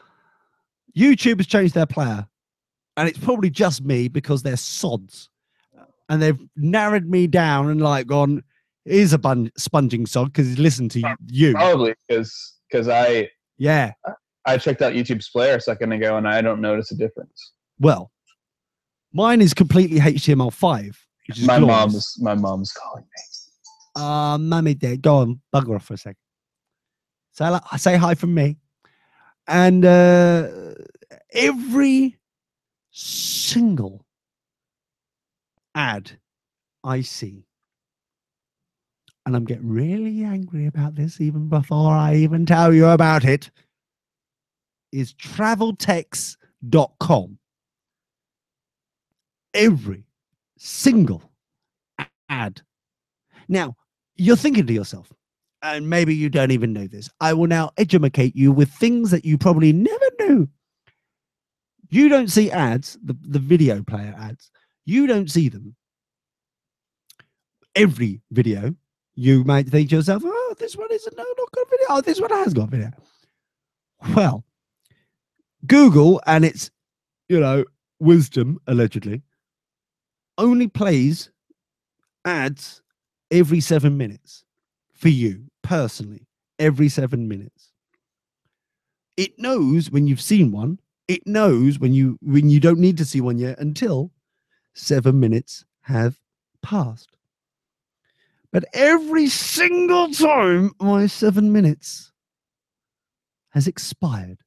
YouTube has changed their player, and it's probably just me because they're sods. And they've narrowed me down and like gone, here's a sponging sod because he's listened to you. Probably because I checked out YouTube's player a second ago and I don't notice a difference. Well, mine is completely HTML5, which is my glorious. mom's calling me. Mummy dear, go on, bugger off for a second. So say hi from me. And every single ad I see, and I'm getting really angry about this even before I even tell you about it, is traveltex.com. Every single ad. Now, you're thinking to yourself, and maybe you don't even know this, I will now educate you with things that you probably never knew. You don't see ads, the video player ads. You don't see them. Every video, you might think to yourself, oh, this one isn't not got video. Oh, this one has got video. Well, Google and its, wisdom, allegedly, only plays ads every 7 minutes for you personally, every 7 minutes. It knows when you've seen one. It knows when you don't need to see one yet until 7 minutes have passed. But every single time my 7 minutes has expired.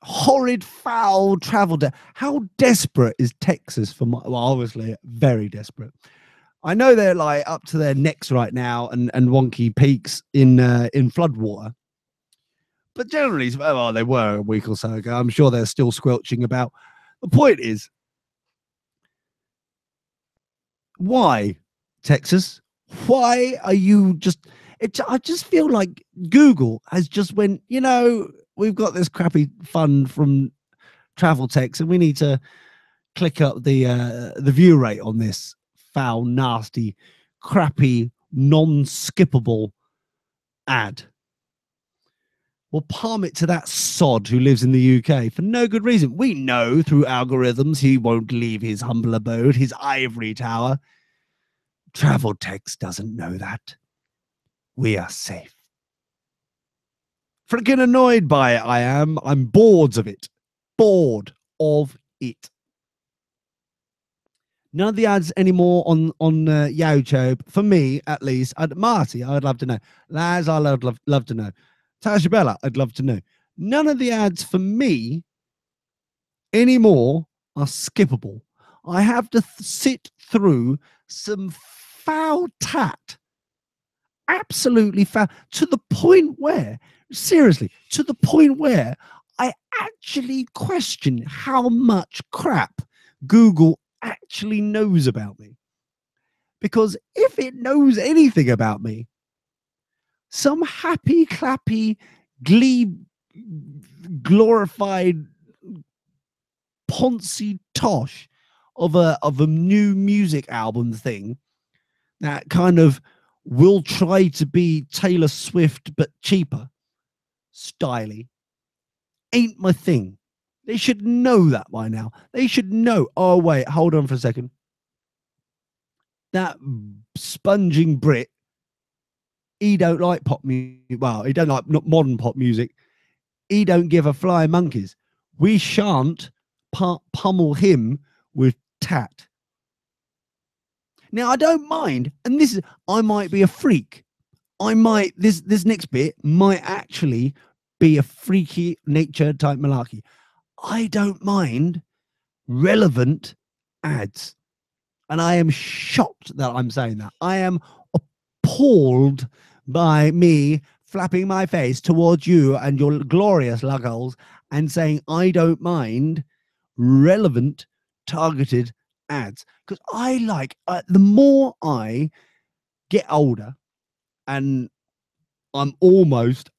Horrid, foul travel. How desperate is Texas for well, obviously very desperate. I know they're like up to their necks right now and wonky peaks in floodwater. But generally, well, they were a week or so ago. I'm sure they're still squelching about. The point is, why, Texas? Why are you just... I just feel like Google has just went, we've got this crappy fund from TravelTex and we need to click up the view rate on this foul, nasty, crappy, non-skippable ad. We'll palm it to that sod who lives in the UK for no good reason. We know through algorithms he won't leave his humble abode, his ivory tower. TravelTex doesn't know that. We are safe. Freaking annoyed by it, I am. I'm bored of it. Bored of it. None of the ads anymore on YouTube, for me at least. Marty, I'd love to know. Laz, I'd love to know. Tasha Bella, I'd love to know. None of the ads for me anymore are skippable. I have to sit through some foul tat. Absolutely foul. To the point where, seriously, to the point where I actually question how much crap Google actually knows about me. Because if it knows anything about me, some happy, clappy, glorified Ponzi tosh of a new music album thing that kind of will try to be Taylor Swift but cheaper, styly, ain't my thing. They should know that by now. They should know. Oh, wait, hold on for a second. That sponging Brit, he don't like pop music. Well, he don't like modern pop music. He don't give a flying monkeys. We shan't pummel him with tat. Now, I don't mind. And this is, I might be a freak. I might, this next bit might actually be a freaky nature type malarkey. I don't mind relevant ads. And I am shocked that I'm saying that. I am appalled by me flapping my face towards you and your glorious lugholes and saying I don't mind relevant targeted ads. Because I like, the more I get older, and I'm almost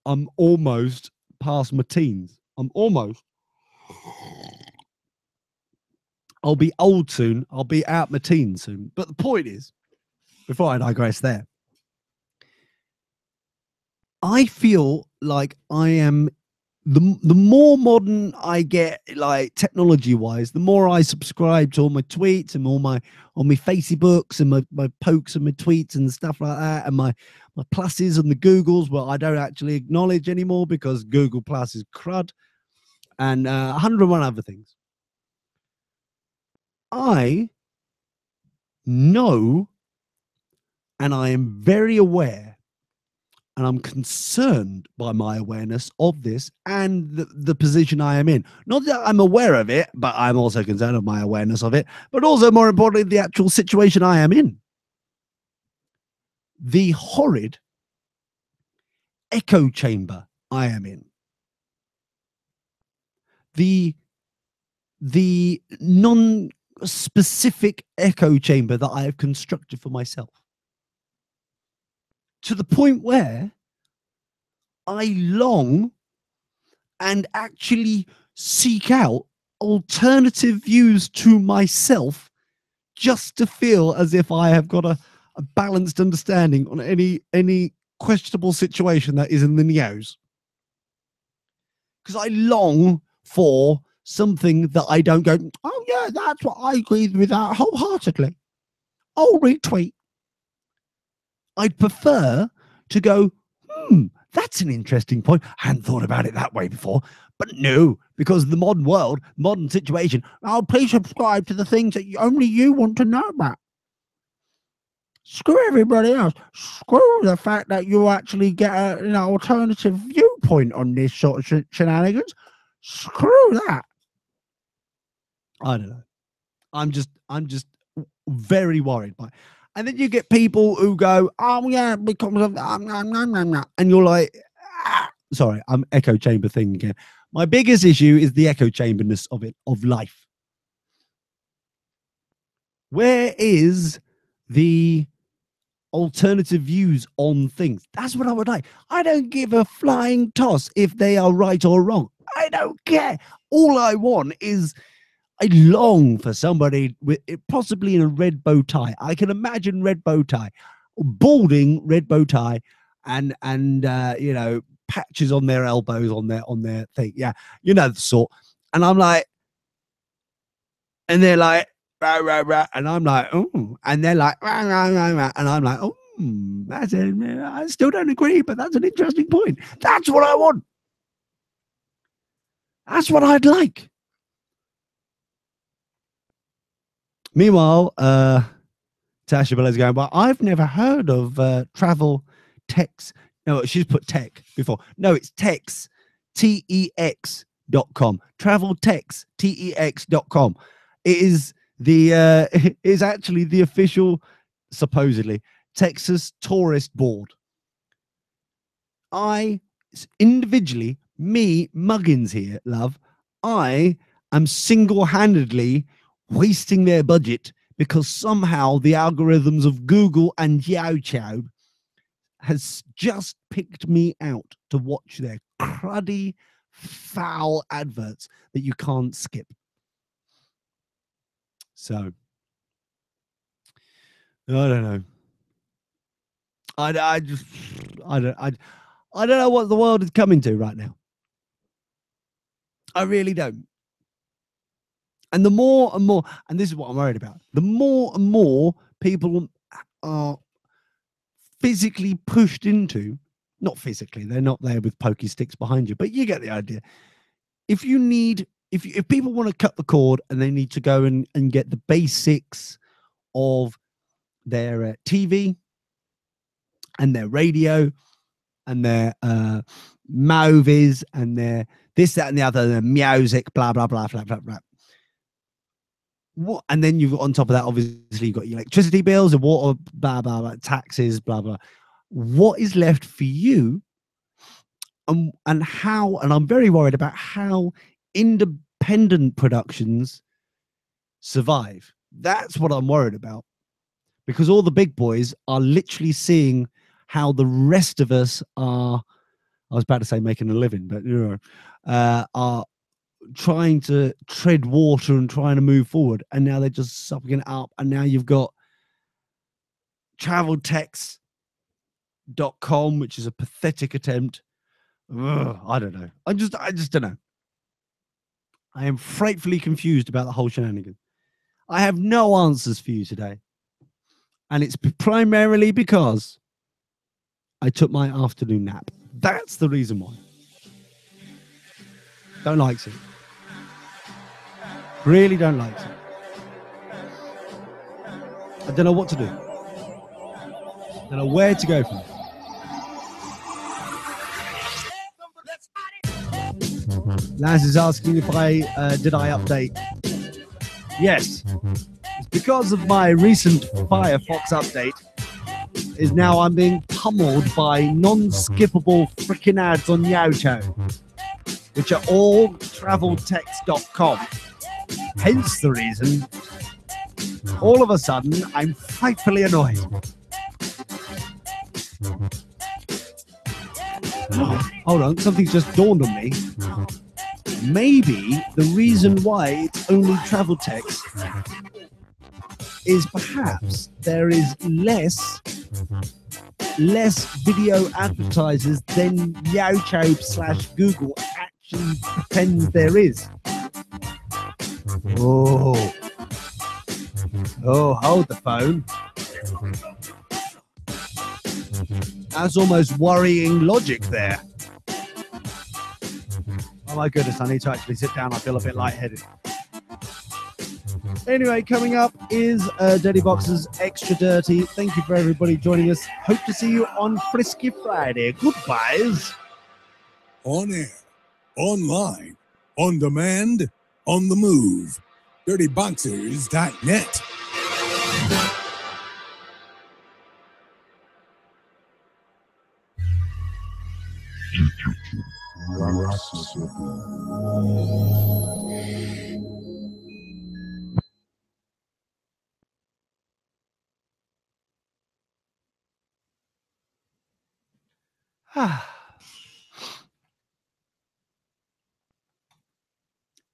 past my teens. I'll be old soon. I'll be out my teens soon. But the point is, before I digress there, I feel like I am the more modern I get, like technology wise, the more I subscribe to all my tweets and all my Facebooks and my pokes and my tweets and stuff like that, and my pluses and the Googles, well, I don't actually acknowledge anymore because Google Plus is crud, and 101 other things. I know, and I am very aware, and I'm concerned by my awareness of this and the position I am in. Not that I'm aware of it, but I'm also concerned of my awareness of it, but also more importantly, the actual situation I am in. The horrid echo chamber I am in. The non-specific echo chamber that I have constructed for myself. To the point where I long and actually seek out alternative views to myself just to feel as if I have got a balanced understanding on any questionable situation that is in the news. Because I long for something that I don't go, oh yeah, that's what I agree with that wholeheartedly. I'll retweet. I'd prefer to go, that's an interesting point. I hadn't thought about it that way before. But no, because the modern world, modern situation, oh, please subscribe to the things that only you want to know about. Screw everybody else. Screw the fact that you actually get an alternative viewpoint on this sort of shenanigans. Screw that. I don't know. I'm just very worried by it. And then you get people who go, oh yeah, because of and you're like, sorry, I'm echo chamber thing again. My biggest issue is the echo chamberness of it, of life. Where is the alternative views on things? That's what I would like. I don't give a flying toss if they are right or wrong. I don't care. All I want is, I long for somebody with possibly in a red bow tie. I can imagine red bow tie, balding red bow tie, and you know, patches on their elbows on their thing. Yeah, you know the sort. And I'm like, and they're like, rah, rah, rah, and I'm like, oh, and they're like, rah, rah, rah, rah, and I'm like, oh, that's it. I still don't agree, but that's an interesting point. That's what I want. That's what I'd like. Meanwhile, Tasha Belle's going, well, I've never heard of travel text. No, she's put tech before. No, it's tex, TEX.com. Travel tex, TEX.com. It is it is actually the official, supposedly, Texas Tourist Board. I individually, me, Muggins here, love, I am single-handedly wasting their budget because somehow the algorithms of Google and Youchow has just picked me out to watch their cruddy, foul adverts that you can't skip. So, I don't know. I don't know what the world is coming to right now. I really don't. And the more and more, and this is what I'm worried about, the more and more people are physically pushed into, not physically, they're not there with pokey sticks behind you, but you get the idea. If you need, if people want to cut the cord and they need to go and get the basics of their TV and their radio and their movies and their this, that, and the other, their music, blah, blah, blah, blah, blah, blah. What, and then you've got on top of that, obviously, you've got your electricity bills and water, blah, blah, blah, taxes, blah, blah. What is left for you? And how, and I'm very worried about how independent productions survive. That's what I'm worried about. Because all the big boys are literally seeing how the rest of us are, I was about to say making a living, but you know, are trying to tread water and trying to move forward, and now they're just sucking it up, and now you've got traveltext.com, which is a pathetic attempt. Ugh, I don't know. I just don't know. I am frightfully confused about the whole shenanigan. I have no answers for you today. And it's primarily because I took my afternoon nap. That's the reason why. Don't like it. Really don't like it. I don't know what to do. I don't know where to go from this. Laz is asking if did I update. Yes. It's because of my recent Firefox update is now I'm being pummeled by non-skippable freaking ads on Yaocho, which are all traveltext.com. Hence the reason all of a sudden I'm frightfully annoyed. Hold on, something's just dawned on me. Maybe the reason why it's only travel text is perhaps there is less video advertisers than Yaocho/Google actually pretends there is. Oh, hold the phone. That's almost worrying logic there. Oh my goodness, I need to actually sit down. I feel a bit lightheaded. Anyway, coming up is Dirty Boxers Extra Dirty. Thank you for everybody joining us. Hope to see you on Frisky Friday. Goodbyes. On air, online, on demand, on the move. DirtyBoxers.net.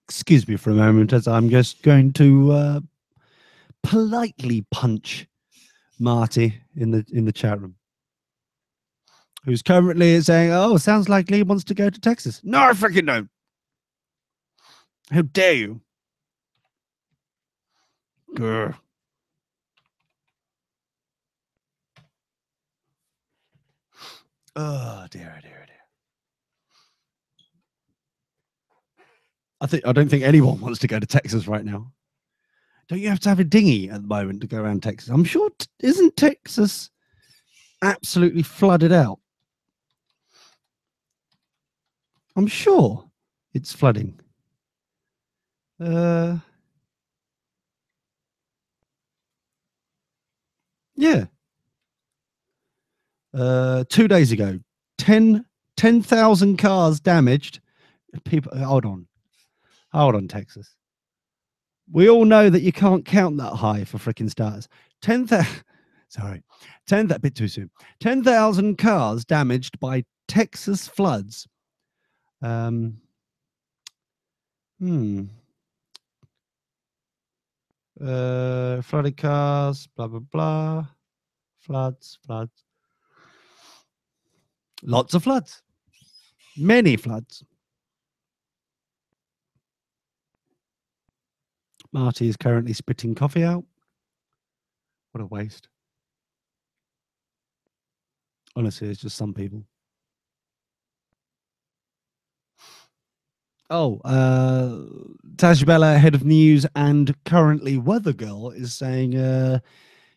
Excuse me for a moment as I'm just going to politely punch Marty in the chat room, who's currently saying, "Oh, sounds like Lee wants to go to Texas." No, I freaking don't. How dare you? Grr. Oh dear, oh dear, oh dear. I don't think anyone wants to go to Texas right now. Don't you have to have a dinghy at the moment to go around Texas? I'm sure, isn't Texas absolutely flooded out? I'm sure it's flooding. Yeah. 2 days ago, 10,000 cars damaged. People, hold on, Texas. We all know that you can't count that high for freaking starters. 10,000, bit too soon. 10,000 cars damaged by Texas floods. Flooded cars, blah, blah, blah. Floods. Lots of floods. Many floods. Marty is currently spitting coffee out. What a waste. Honestly, it's just some people. Oh, Tash Bella, head of news and currently weather girl, is saying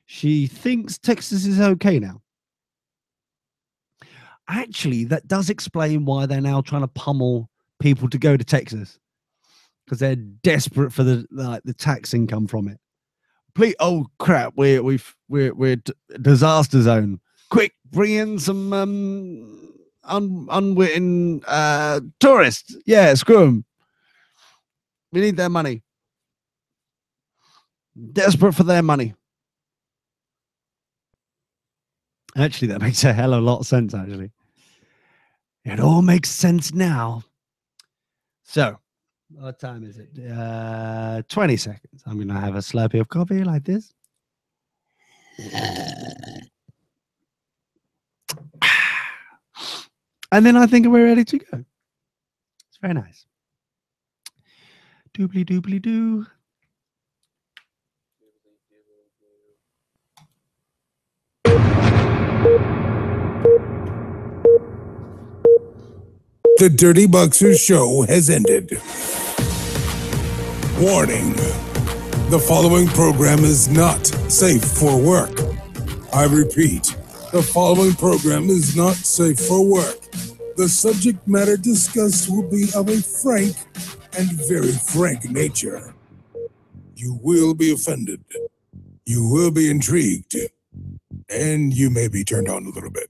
she thinks Texas is okay now. Actually, that does explain why they're now trying to pummel people to go to Texas, because they're desperate for the tax income from it. Please, oh crap, we're disaster zone. Quick, bring in some unwitting tourists. Yeah, screw them. We need their money. Desperate for their money. Actually, that makes a hell of a lot of sense, actually. It all makes sense now. So, what time is it? 20 seconds. I'm going to have a slurpee of coffee like this. And then I think we're ready to go. It's very nice. Doobly doobly doo. The Dirty Boxer show has ended. Warning. The following program is not safe for work. I repeat, the following program is not safe for work. The subject matter discussed will be of a frank and very frank nature. You will be offended. You will be intrigued. And you may be turned on a little bit.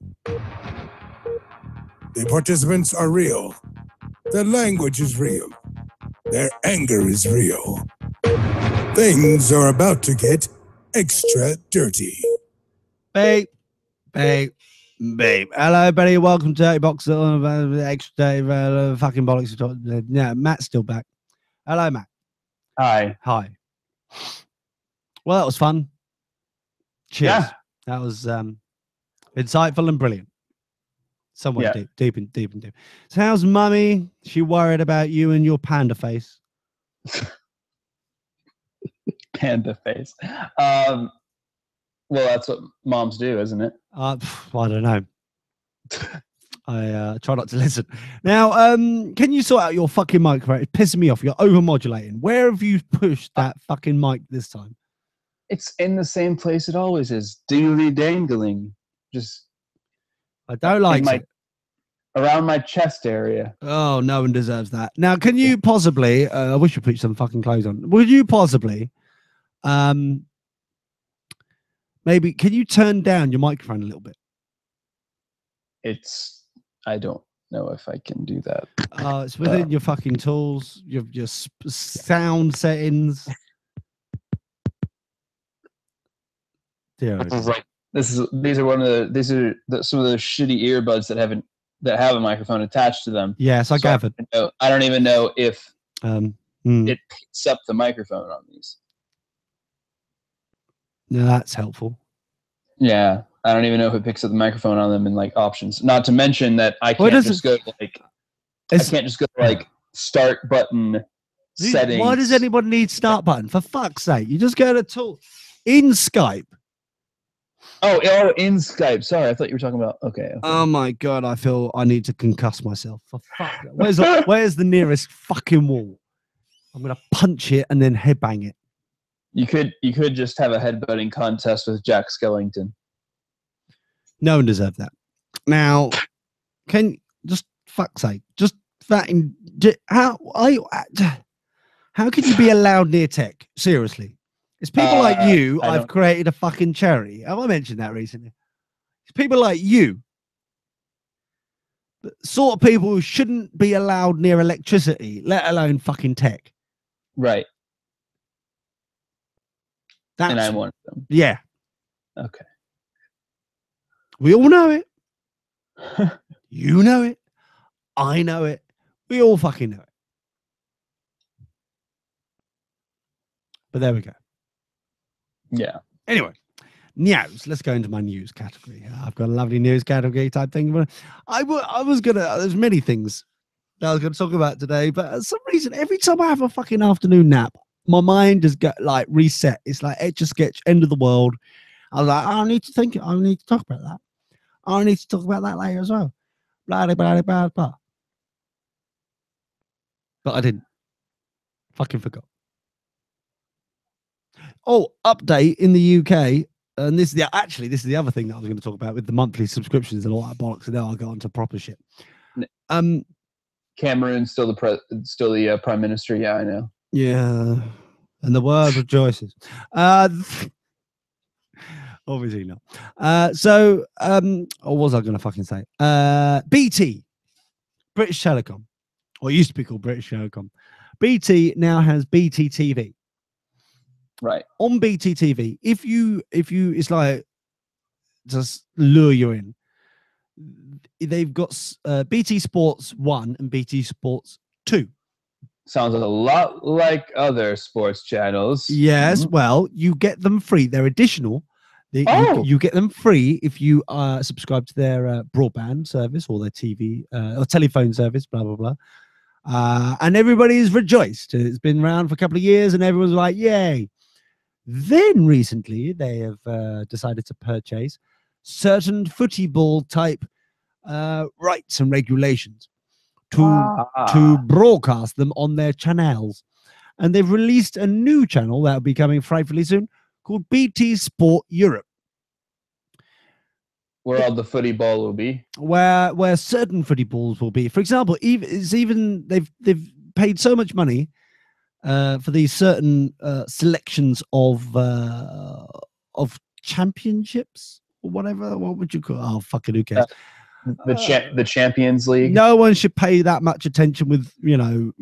The participants are real. Their language is real. Their anger is real. Things are about to get extra dirty. Babe. Hello, buddy. Welcome to Dirty Boxer. Extra fucking bollocks. Yeah, Matt's still back. Hello, Matt. Hi. Hi. Well, that was fun. Cheers. Yeah. That was insightful and brilliant. Somewhere Yeah. deep. So how's mummy? She worried about you and your panda face? Panda face. Well, that's what moms do, isn't it? I don't know. I try not to listen. Now, can you sort out your fucking microphone? It's pissing me off. You're overmodulating. Where have you pushed that fucking mic this time? It's in the same place it always is. Dingly dangling. Just I don't like it. around my chest area. Oh, no one deserves that. Now, can you possibly, I wish you put some fucking clothes on. Would you possibly, maybe, can you turn down your microphone a little bit? I don't know if I can do that. It's within your fucking tools, your sound settings. Dear, These are some of those shitty earbuds that have a microphone attached to them. yes, I gathered. I don't even know if Mm. it picks up the microphone on these. No, that's helpful. Yeah, I don't even know if it picks up the microphone on them in like options. Not to mention that I Well, can't just go to start button settings. Why does anyone need start button? For fuck's sake, you just go to tool in Skype. Oh, in Skype. Sorry, I thought you were talking about. Okay. Oh my god, I feel I need to concuss myself. For fuck, where's the nearest fucking wall? I'm gonna punch it and then headbang it. You could just have a headbutting contest with Jack Skellington. No one deserved that. Now, can just fuck's sake, just that in how can you be allowed near tech? Seriously, it's people like you. I've created a fucking charity. Have I mentioned that recently? It's people like you, the sort of people who shouldn't be allowed near electricity, let alone fucking tech. Right. And I'm one of them. Yeah. Okay. We all know it. You know it. I know it. We all fucking know it. But there we go. Yeah. Anyway, news. Let's go into my news category. I've got a lovely news category type thing. But there's many things that I was going to talk about today, but for some reason, every time I have a fucking afternoon nap, my mind just get like reset. It's like Etch a Sketch, end of the world. I was like, I need to think. I need to talk about that. I need to talk about that later as well. Blah, blah, blah, blah, blah. But I didn't. Fucking forgot. Oh, update in the UK. And this is the other thing that I was going to talk about with the monthly subscriptions and all that bollocks. And now I'll go on to proper shit. Cameron's still the prime minister. Yeah, I know. Yeah, and the world rejoices. Obviously not. What was I going to fucking say? BT, British Telecom, or it used to be called British Telecom. BT now has BT TV. Right. On BT TV, if you, it's like just lure you in. They've got BT Sports 1 and BT Sports 2. Sounds a lot like other sports channels. Yes, well, you get them free. They're additional. Oh. You get them free if you subscribe to their broadband service or their TV or telephone service, blah, blah, blah. And everybody is rejoiced. It's been around for a couple of years and everyone's like, yay. Then recently they have decided to purchase certain footy ball type rights and regulations to broadcast them on their channels. And they've released a new channel that will be coming frightfully soon called BT Sport Europe. Where all the footy ball will be. Where certain footy balls will be. For example, even they've paid so much money for these certain selections of championships or whatever. What would you call? Oh, fucking who cares? The Champions League. No one should pay that much attention with young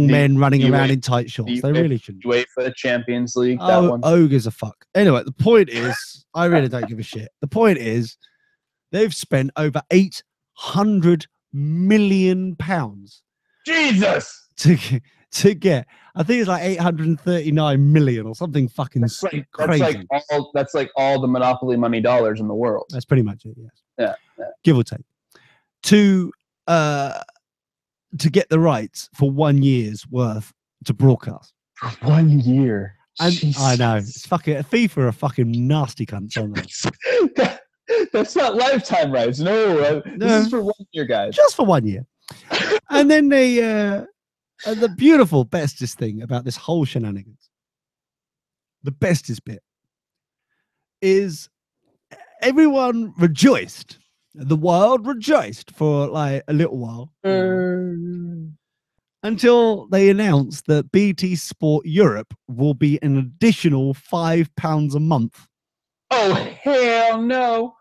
men running around in tight shorts. They really shouldn't. Wait for the Champions League. That Oh, one. gives a fuck. Anyway, the point is, I really don't give a shit. The point is, they've spent over £800 million Jesus. to get. I think it's like 839 million or something fucking crazy. That's like all the Monopoly money dollars in the world. That's pretty much it. Yes. Yeah. Give or take. To get the rights for 1 year's worth to broadcast. For 1 year. And Jesus. I know it's fucking FIFA are fucking nasty cunts, aren't they? That's not lifetime rights. No, No. this is for 1 year, guys. Just for 1 year. And then they and the beautiful bestest thing about this whole shenanigans, the bestest bit is everyone rejoiced. The world rejoiced for like a little while until they announced that BT Sport Europe will be an additional £5 a month. Oh, hell no.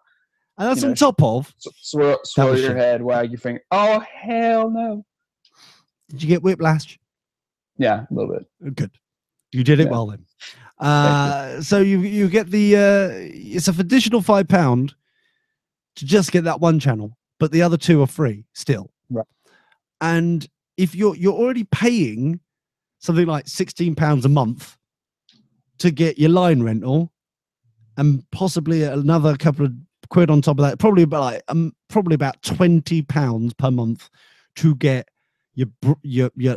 And that's You know, on top of. Swirl was your shit. head, wag your finger. Oh, hell no. Did you get whiplash? Yeah, a little bit. Good. You did it Yeah. well then. So you get the it's an additional £5 to just get that one channel, but the other two are free still. Right. And if you're already paying something like £16 a month to get your line rental and possibly another couple of quid on top of that, probably about £20 per month to get your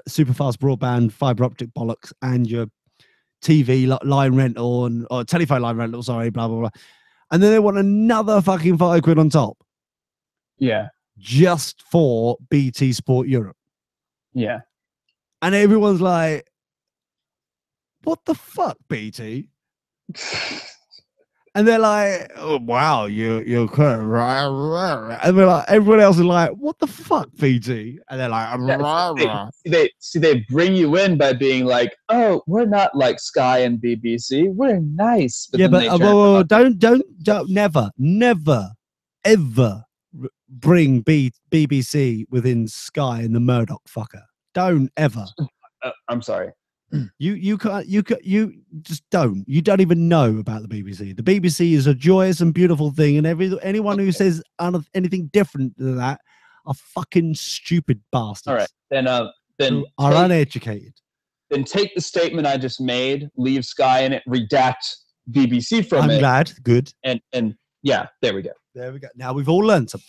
super fast broadband fiber optic bollocks and your TV line rental or telephone line rental, sorry, blah blah blah, and then they want another fucking £5 on top Yeah. just for BT Sport Europe, Yeah. and everyone's like, "What the fuck, BT?" And they're like, "Oh wow, you're right." And we're like, everyone else is like, "What the fuck, BT?" And they're like, They bring you in by being like, "Oh, we're not like Sky and BBC. We're nice." yeah, then but they turn well, around. don't, never, ever bring BBC within Sky and the Murdoch fucker. Don't ever. I'm sorry. You can't. You just don't. You don't even know about the BBC. The BBC is a joyous and beautiful thing, and anyone who says anything different than that are fucking stupid bastards. All right, then who are uneducated. then take the statement I just made, leave Sky in it, redact BBC from I'm it, glad. Good. and yeah, there we go. There we go. Now we've all learned something.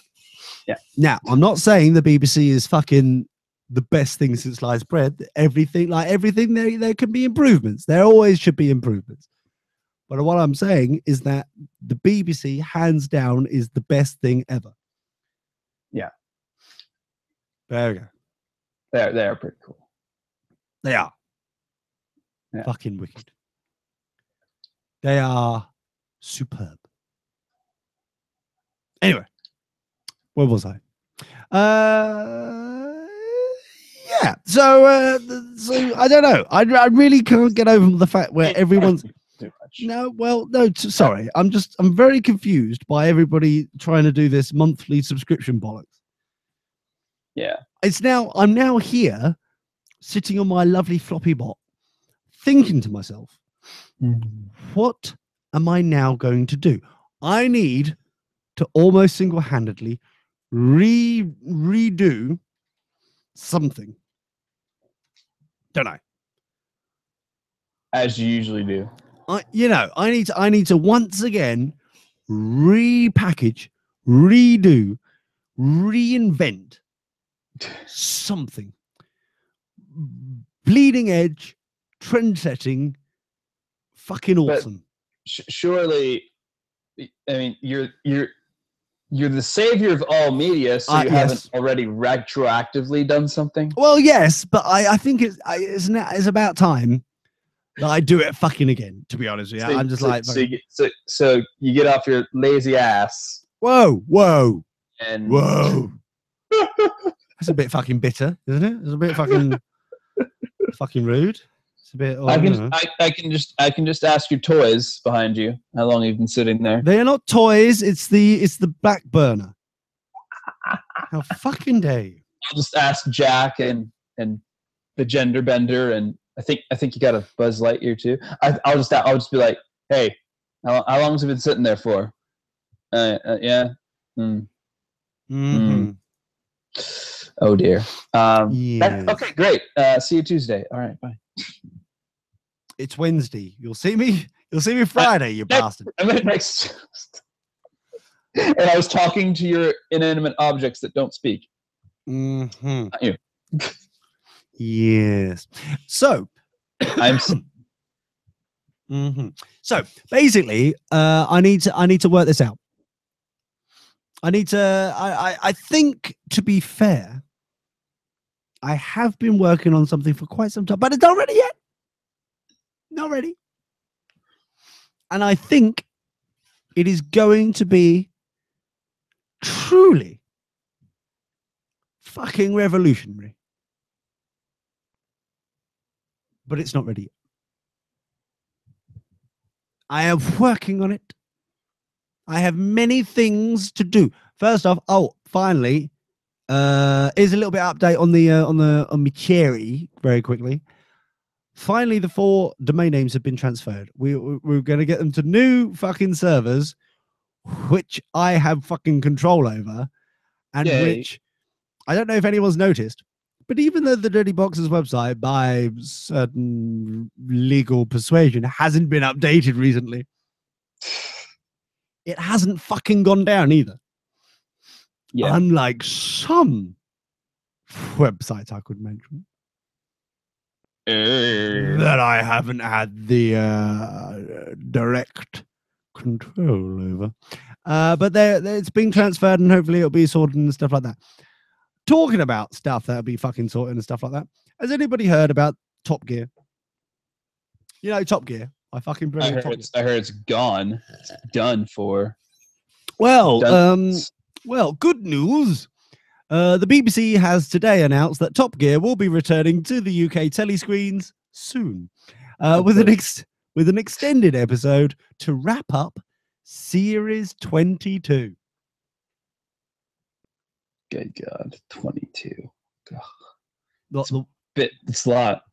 Yeah. Now I'm not saying the BBC is fucking the best thing since sliced bread. Everything, there can be improvements. There always should be improvements. But what I'm saying is that the BBC, hands down, is the best thing ever. Yeah. There we go. They're pretty cool. They are. Yeah. Fucking wicked. They are superb. Anyway, where was I? Yeah. So I don't know. I really can't get over the fact where everyone's Too much. sorry. I'm very confused by everybody trying to do this monthly subscription bollocks. Yeah. I'm now here sitting on my lovely floppy bot thinking to myself, what am I now going to do? I need to almost single-handedly redo something. Don't I? As you usually do. I need to once again repackage, redo, reinvent something bleeding edge, trend setting, fucking But- awesome. Surely, I mean, you're the savior of all media, so you Yes. haven't already retroactively done something. Well, yes, but I think it's about time that I do it fucking again. To be honest with you, I'm just like, so you get off your lazy ass whoa, and That's a bit fucking bitter, isn't it? It's a bit fucking rude. It's a bit. I can just ask your toys behind you how long you've been sitting there. They are not toys. It's the back burner. How fucking dare you? I'll just ask Jack and the gender bender, and I think you got a Buzz Lightyear too. I'll just be like, hey, how long has it been sitting there for? Yeah. Mm-hmm. Oh dear. Yes. Okay, great. See you Tuesday. All right, bye. It's Wednesday. You'll see me Friday, you bastard. I meant next. And I was talking to your inanimate objects that don't speak. Mm-hmm. Not you. Yes. So. I'm. Mm-hmm. So basically, I need to work this out. I think, to be fair, I have been working on something for quite some time, but it's not ready yet. Not ready. And I think it is going to be truly fucking revolutionary. But it's not ready yet. I am working on it. I have many things to do. First off, finally, is a little bit of update on my cherry very quickly. Finally, the 4 domain names have been transferred. We're going to get them to new fucking servers, which I have fucking control over, and Yay. which I don't know if anyone's noticed, but even though the Dirty Boxers website, by certain legal persuasion, hasn't been updated recently, it hasn't fucking gone down either. Yeah. Unlike some websites I could mention that I haven't had the direct control over. But it's being transferred, and hopefully it'll be sorted and stuff like that. Talking about stuff that'll be fucking sorted and stuff like that. Has anybody heard about Top Gear? You know Top Gear? I fucking I brilliant. Top Gear. heard it's gone. It's done for. Well, Done. well, good news. The BBC has today announced that Top Gear will be returning to the UK telescreens soon, with an extended episode to wrap up Series 22. Good God, 22. Not the- It's a lot.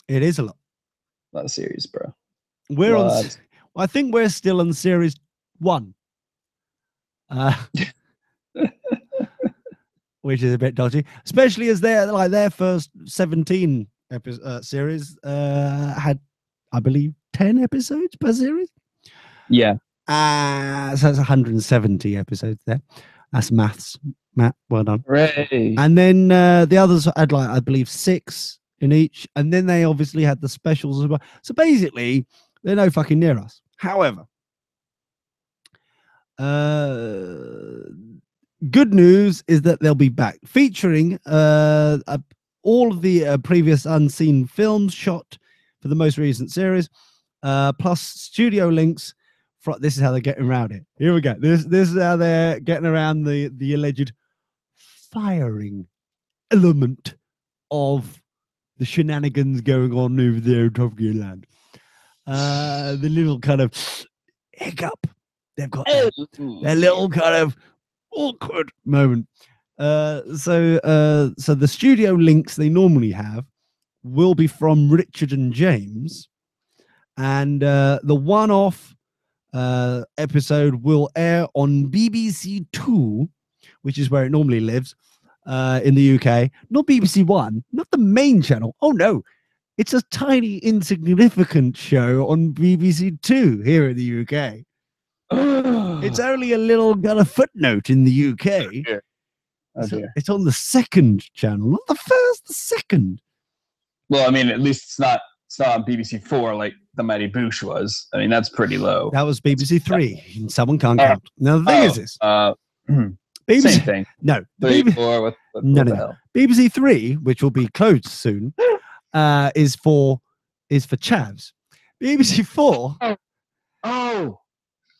It is a lot. A lot of series, bro. We're on. Lot. I think we're still on Series 1. Which is a bit dodgy, especially as their first 17 series had, I believe, 10 episodes per series. Yeah. So it's 170 episodes there. That's maths, Matt. Well done. Hooray. And then the others had, like, I believe, 6 in each, and then they obviously had the specials as well. So basically, they're no fucking near us. However, good news is that they'll be back, featuring all of the previous unseen films shot for the most recent series, plus studio links. This is how they're getting around it. Here we go. This is how they're getting around the alleged firing element of the shenanigans going on over there in Top Gear Land. The little kind of hiccup they've got there. A little kind of awkward moment. So the studio links they normally have will be from Richard and James, and the one-off episode will air on BBC 2, which is where it normally lives in the UK. Not BBC 1, not the main channel. Oh no, it's a tiny insignificant show on BBC 2 here in the UK. It's only a little kind of footnote in the UK. Oh, dear. It's on the second channel, not the first, the second. Well, I mean, at least it's not on BBC 4 like The Mighty Boosh was. I mean, that's pretty low. That was BBC Three. And someone can't count. Now the thing is this: same BBC, thing. no, Three, BBC, 4. What No, the no. hell? BBC Three, which will be closed soon, is for chavs. BBC Four Oh,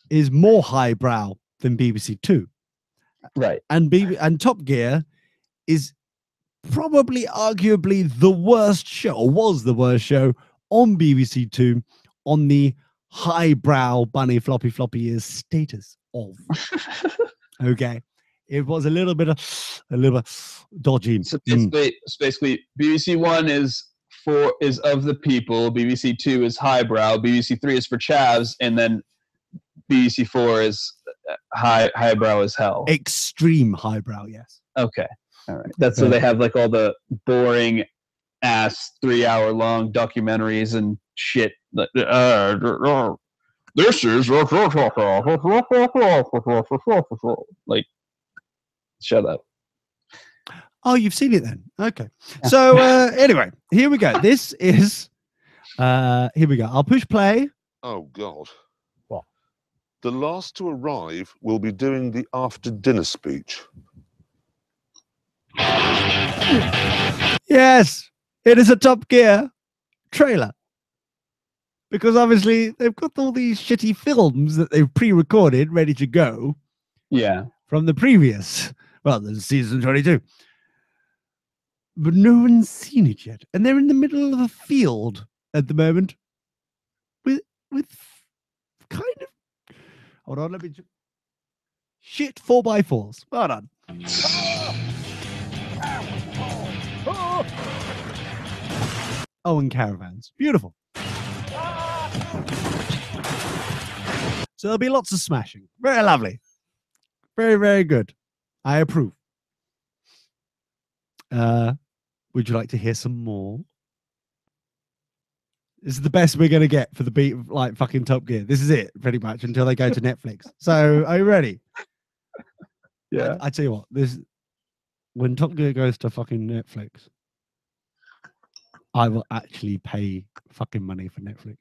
is more highbrow than BBC Two, right. and Top Gear is probably arguably the worst show, or was the worst show on BBC Two on the highbrow bunny floppy ears status of. Okay, it was a little bit dodgy. So basically, BBC One is of the people. BBC Two is highbrow. BBC Three is for chavs, and then BBC Four is highbrow as hell. Extreme highbrow, yes. Okay, all right. That's so they have like all the boring ass 3-hour long documentaries and shit. This is like, shut up. Oh, you've seen it then. Okay. So anyway, here we go. This is here we go. I'll push play. Oh, God. What? The last to arrive will be doing the after dinner speech. Yes, it is a Top Gear trailer. Because obviously they've got all these shitty films that they've pre-recorded, ready to go Yeah. from the previous, well, the season 22. But no one's seen it yet. And they're in the middle of a field at the moment with kind of, hold on, let me shit 4x4s. Hold on. Oh, and caravans. Beautiful. So there'll be lots of smashing. Very lovely. Very, very good. I approve. Would you like to hear some more? This is the best we're going to get for the beat of like fucking Top Gear. This is it, pretty much, until they go to Netflix. So, are you ready? Yeah. I tell you what, when Top Gear goes to fucking Netflix, I will actually pay fucking money for Netflix.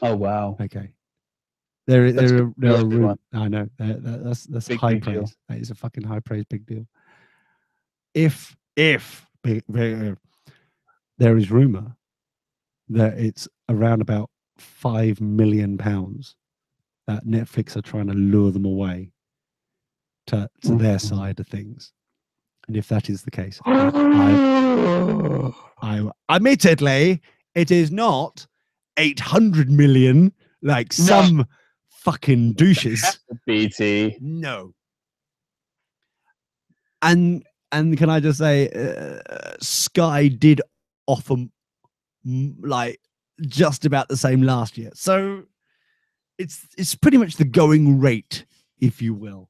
Oh wow. Okay. There are really good room. one. I know that's Big, high big deal. praise. That is a fucking high praise, big deal. If there is rumor that it's around about £5 million that Netflix are trying to lure them away to their side of things, and if that is the case, I admittedly it is not 800 million like some fucking douches. BT. No. And can I just say, Sky did offer like just about the same last year, so it's pretty much the going rate, if you will.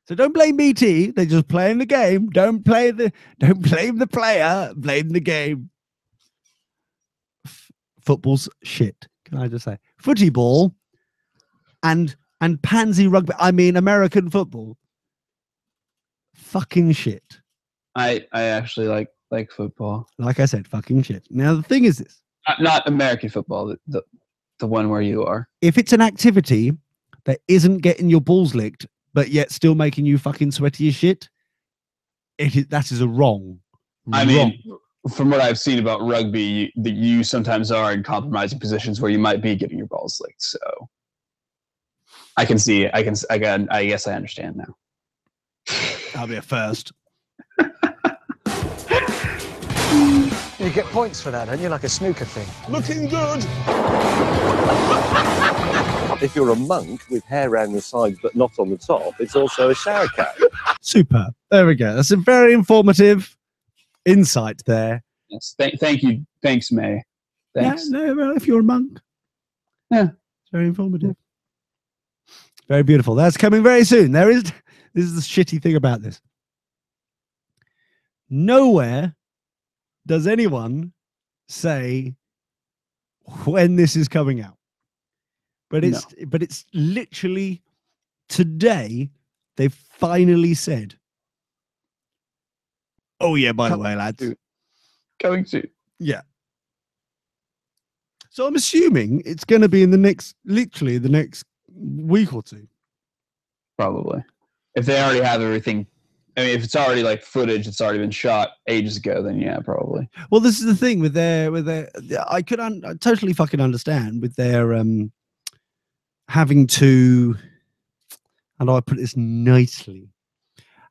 So don't blame BT; they're just playing the game. Don't blame the player. Blame the game. Football's shit. Can I just say, footy ball, and pansy rugby. I mean, American football. Fucking shit. I actually like football. Like I said, fucking shit. Now the thing is this: Not American football. The one where you are. if it's an activity that isn't getting your balls licked, but yet still making you fucking sweaty as shit, that is a wrong. I mean, from what I've seen about rugby, you sometimes are in compromising positions where you might be getting your balls licked. So I can see. I guess I understand now. That'll be a first. You get points for that, don't you? Like a snooker thing. Looking good. If you're a monk with hair around the sides but not on the top, it's also a shower cap. Super. There we go. That's a very informative insight there. Yes. Thank you. Thanks, May. Thanks. Yeah, no, well, if you're a monk. Yeah. It's very informative. Very beautiful. That's coming very soon. This is the shitty thing about this. Nowhere does anyone say when this is coming out. But it's literally today they've finally said, "Oh yeah, by the way, lads, Coming soon. yeah." So I'm assuming it's going to be in literally the next week or two. Probably. If they already have everything, I mean, if it's already like footage, it's already been shot ages ago, then yeah, probably. Well, this is the thing with their I totally fucking understand with their having to, how do I put this nicely,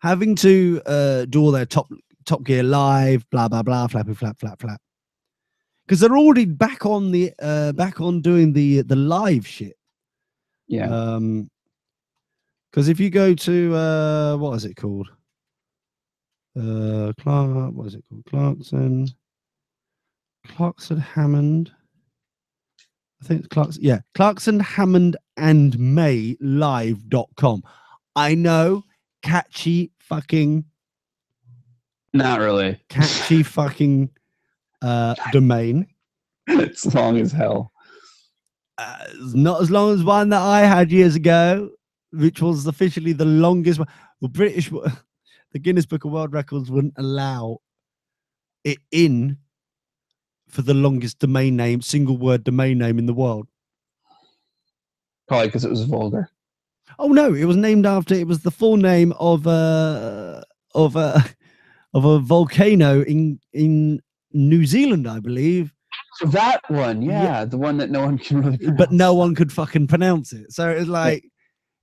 having to do all their Top Gear Live, blah blah blah, flappy flap flap flap, because they're already back on doing the live shit. Yeah. Because if you go to what is it called? What is it called? Clarkson Hammond. I think it's Clarkson. Yeah, Clarkson Hammond and May live.com. I know, catchy fucking. Not really. Catchy fucking domain. It's long as hell. Not as long as one that I had years ago, which was officially the longest one. The the Guinness Book of World Records wouldn't allow it in for the longest domain name, single word domain name in the world. Probably because it was vulgar. Oh no, it was named after. It was the full name of a volcano in New Zealand, I believe. That one, yeah, the one that no one can really pronounce. But no one could fucking pronounce it. So it was like,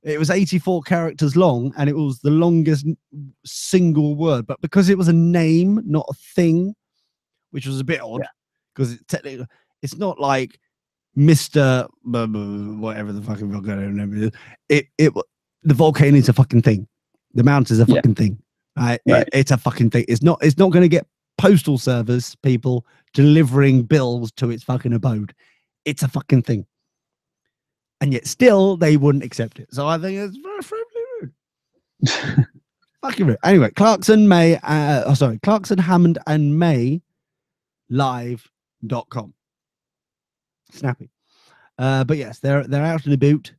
it was 84 characters long, and it was the longest single word. But because it was a name, not a thing, which was a bit odd, because technically it's not like Mr. whatever the fucking volcano name is. The volcano is a fucking thing. The mountain is a fucking thing. Right? It's a fucking thing. It's not going to get postal service people delivering bills to its fucking abode. It's a fucking thing. And yet still they wouldn't accept it. So I think it's very rude. Fucking rude. Anyway, Clarkson Hammond and May live.com. Snappy. But yes, they're out and about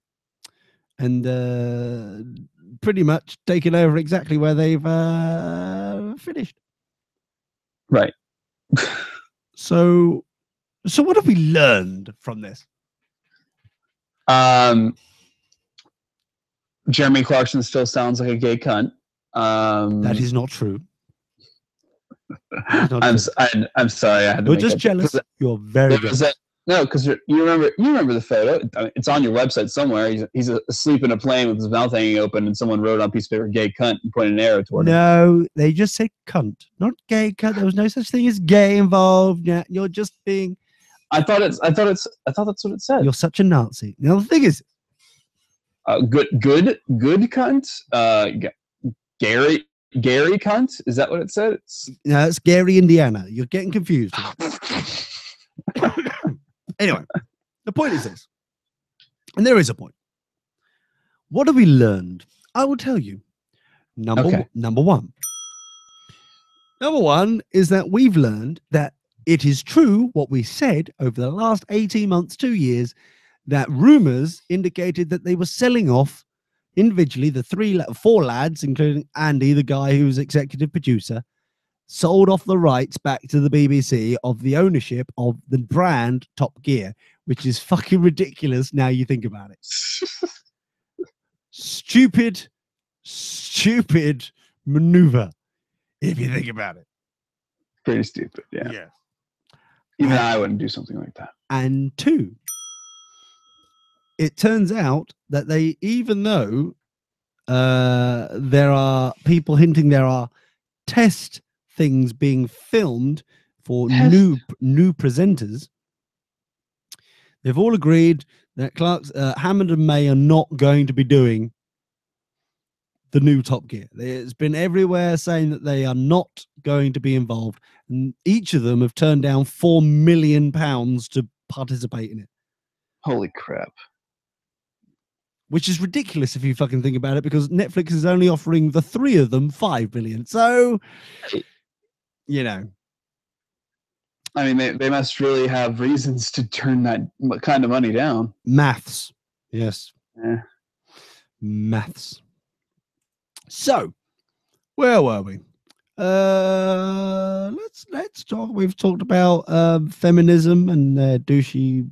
and pretty much taken over exactly where they've finished. Right. So what have we learned from this? Jeremy Clarkson still sounds like a gay cunt. That is not true. I'm sorry. I had to. We're just jealous. You're very jealous. No, because you remember the photo. I mean, it's on your website somewhere. He's asleep in a plane with his mouth hanging open, and someone wrote on a piece of paper "gay cunt" and pointed an arrow toward him. No, they just said cunt, not gay cunt. There was no such thing as gay involved. Yeah, you're just being. I thought that's what it said. You're such a Nazi. Now the thing is, good cunt. Gary cunt. Is that what it said? No, it's Gary, Indiana. You're getting confused. Anyway, the point is this, and there is a point. What have we learned? I will tell you. Number one. Number one is that we've learned that it is true what we said over the last 18 months, 2 years, that rumors indicated that they were selling off individually the four lads, including Andy, the guy who's executive producer, sold off the rights back to the BBC of the ownership of the brand Top Gear, which is fucking ridiculous now you think about it. Stupid maneuver, if you think about it. Pretty stupid, yeah. Even I wouldn't do something like that. And two, it turns out that they, even though there are people hinting there are test things being filmed for new presenters, they've all agreed that Hammond and May are not going to be doing the new Top Gear. It's been everywhere saying that they are not going to be involved, and each of them have turned down £4 million to participate in it. Holy crap. Which is ridiculous if you fucking think about it, because Netflix is only offering the three of them $5 billion. So, you know. I mean, they must really have reasons to turn that kind of money down. Maths. Yes. Yeah. Maths. So, where were we? Let's talk. We've talked about feminism and douchey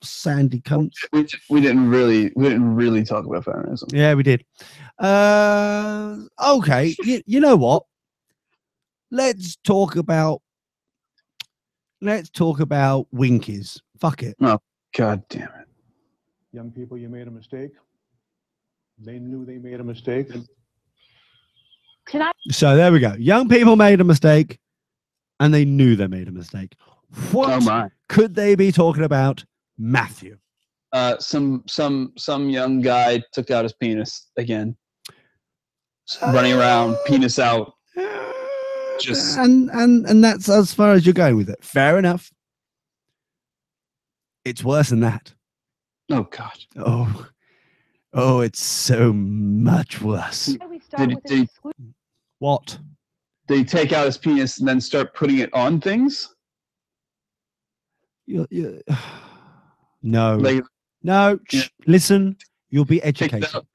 sandy cunts. We didn't really talk about feminism. Yeah, we did. Okay, you know what? Let's talk about Winkies. Fuck it. God damn it. Young people, you made a mistake. They knew they made a mistake. So there we go. Young people made a mistake, and they knew they made a mistake. What Oh my. could they be talking about, Matthew? Some young guy took out his penis again. Running around, penis out. Just And that's as far as you're going with it. Fair enough. It's worse than that. oh god. Oh, it's so much worse. What? Did he take out his penis and then start putting it on things? No. Like No. Yeah. Shh, listen, you'll be takes it educated. out,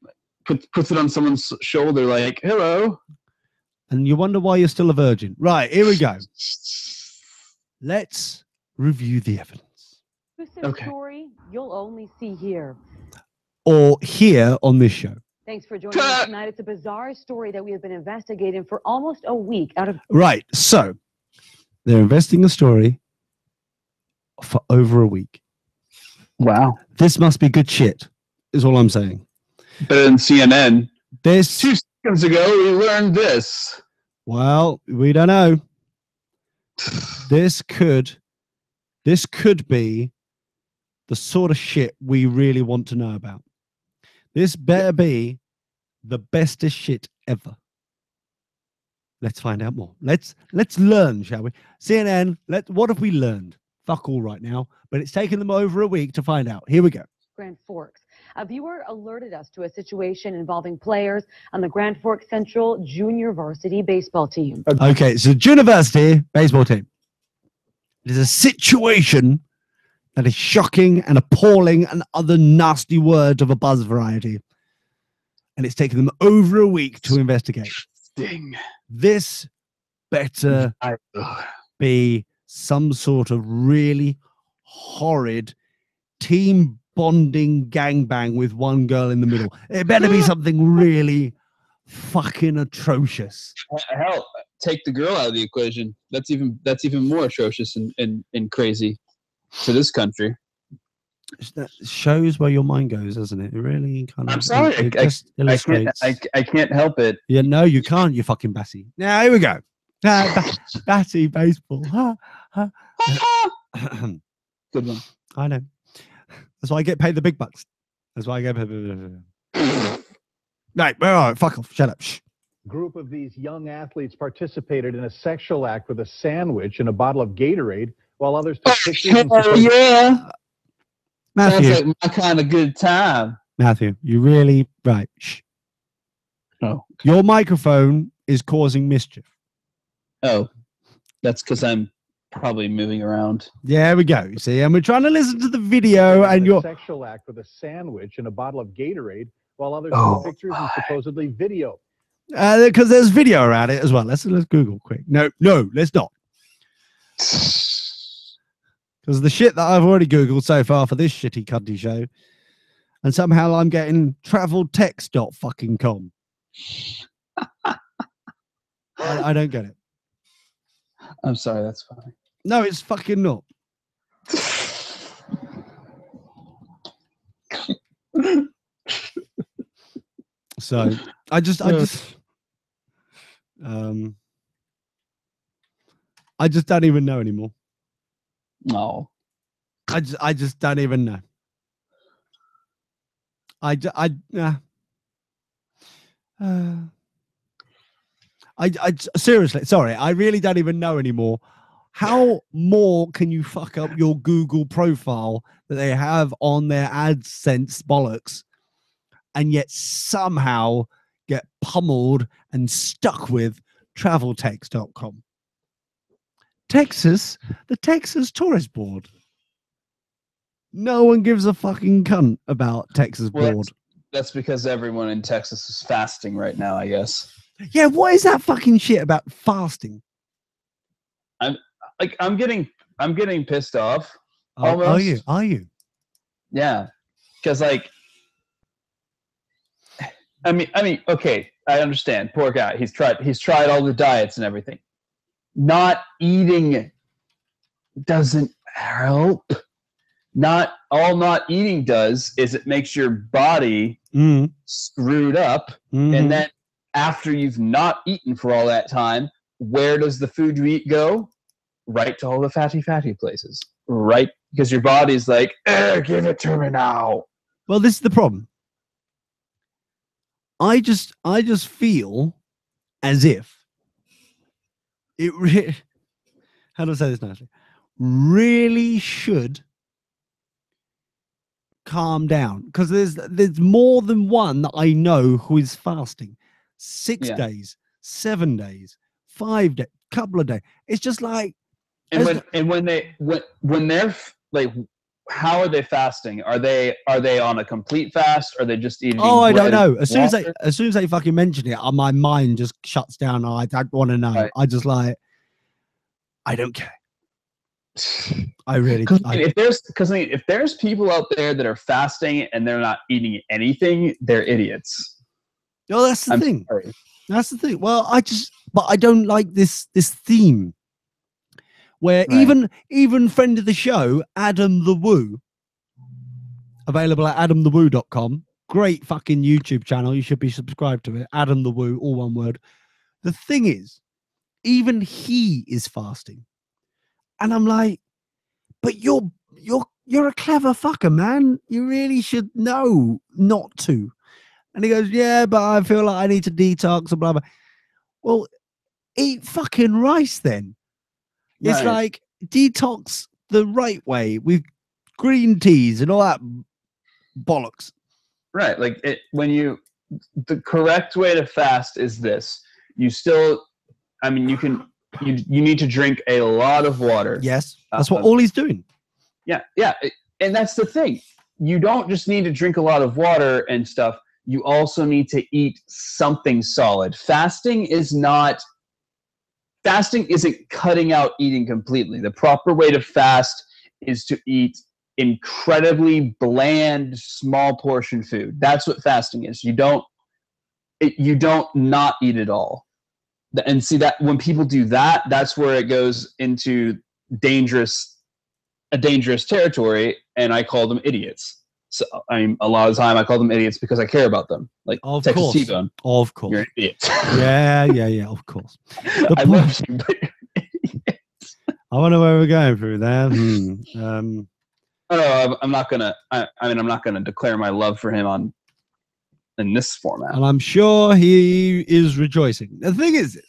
puts it on someone's shoulder like, hello. And you wonder why you're still a virgin. Right, here we go. Let's review the evidence. Okay. Story you'll only see here. Or here on this show. Thanks for joining us tonight. It's a bizarre story that we have been investigating for almost a week. Right, so they're investigating a story for over a week. Wow. This must be good shit, is all I'm saying. Better than CNN. This 2 seconds ago, we learned this. Well, we don't know. This could be the sort of shit we really want to know about. This better be the bestest shit ever. Let's find out more. Let's learn, shall we? CNN, what have we learned? Fuck all right now, but it's taken them over a week to find out. Here we go. Grand Forks. A viewer alerted us to a situation involving players on the Grand Forks Central Junior Varsity baseball team. Okay, so university baseball team. It is a situation that is shocking and appalling and other nasty words of a buzz variety. And it's taken them over a week to investigate. Sting. This better be some sort of really horrid team bonding gangbang with one girl in the middle. It better be something really fucking atrocious. Hell, take the girl out of the equation. That's even more atrocious and crazy for this country. That shows where your mind goes, doesn't it? It really kind of. I'm sorry, It just illustrates. I can't help it. Yeah, no, you can't. You fucking Batty. Now here we go. Batty baseball. Good one. I know. That's why I get paid the big bucks. That's why I get paid. Right, all right, fuck off. Shut up. Shh. Group of these young athletes participated in a sexual act with a sandwich and a bottle of Gatorade, while others took pictures. Hell yeah. Matthew, Sounds like my kind of good time. Matthew, you really right. Shh. Oh. Your microphone is causing mischief. Oh. That's because I'm probably moving around. Yeah, here we go. You see, and we're trying to listen to the video, and you're sexual act with a sandwich and a bottle of Gatorade, while others Oh, took pictures and supposedly video. because there's video around it as well. Let's Google quick. No, let's not. Because the shit that I've already Googled so far for this shitty cunty show, and somehow I'm getting traveltext.fucking.com. I don't get it. I'm sorry, that's fine. No, it's fucking not. So I just don't even know anymore. No. I just don't even know. Seriously, sorry, I really don't even know anymore. How more can you fuck up your Google profile that they have on their AdSense bollocks, and yet somehow get pummeled and stuck with traveltext.com? Texas, the Texas Tourist Board. No one gives a fucking cunt about Texas Well, board. That's because everyone in Texas is fasting right now, I guess. Yeah, what is that fucking shit about fasting? I'm getting pissed off. Are Almost. you? Are you? Yeah, because like, I mean, okay, I understand. Poor guy. He's tried all the diets and everything. Not eating doesn't help. Not eating does is it makes your body screwed up, and then after you've not eaten for all that time, where does the food you eat go? Right to all the fatty places. Right, because your body's like, give it to me now. Well, this is the problem. I just feel as if it how do I say this nicely? Really should calm down, because there's more than one that I know who is fasting 6 days, 7 days, 5 days, couple of days. It's just like, when they're like, how are they fasting? Are they on a complete fast? Or are they just eating? Oh, I don't know. As soon water? as they fucking mention it, my mind just shuts down. I don't want to know. Right. I just like, I don't care. I really. If there's people out there that are fasting and they're not eating anything, they're idiots. No, that's the thing. Sorry. That's the thing. Well, I don't like this theme where even friend of the show, Adam the Woo, available at adamthewoo.com. Great fucking YouTube channel. You should be subscribed to it. Adam the Woo, all one word. The thing is, even he is fasting. And I'm like, but you're a clever fucker, man. You really should know not to. And he goes, yeah, but I feel like I need to detox and blah, blah. Well, eat fucking rice then. It's Right. like detox the right way with green teas and all that bollocks. Right. Like the correct way to fast is this. You need to drink a lot of water. Yes. That's what all he's doing. Yeah. Yeah. And that's the thing. You don't just need to drink a lot of water and stuff. You also need to eat something solid. Fasting isn't cutting out eating completely. The proper way to fast is to eat incredibly bland, small portion food. That's what fasting is. You don't not eat at all. And see that when people do that, that's where it goes into dangerous territory, and I call them idiots. So a lot of the time I call them idiots because I care about them. Like Of Texas course. T-Bone. Of course. You're an idiot. Yeah, of course. I love you, but I wonder where we're going through there. I'm not gonna declare my love for him in this format. And I'm sure he is rejoicing. The thing is this.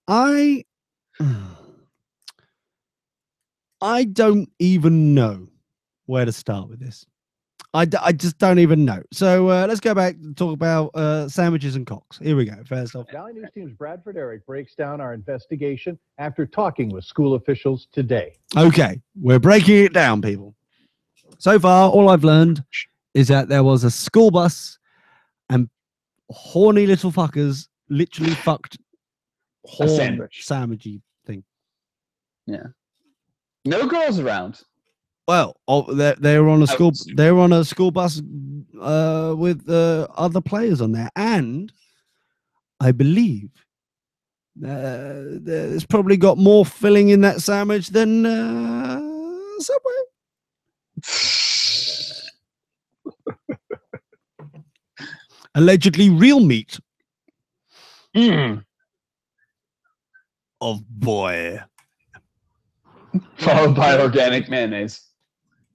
I don't even know where to start with this. I just don't even know. So let's go back and talk about sandwiches and cocks. Here we go. First off, Valley News Team's Bradford Eric breaks down our investigation after talking with school officials today. okay, we're breaking it down, people. So far, all I've learned is that there was a school bus and horny little fuckers literally fucked A sandwich. sandwichy thing. Yeah. No girls around. Well, they were on a school. They were on a school bus with other players on there, and I believe there's probably got more filling in that sandwich than Subway. Allegedly real meat. Of boy. Followed by organic mayonnaise.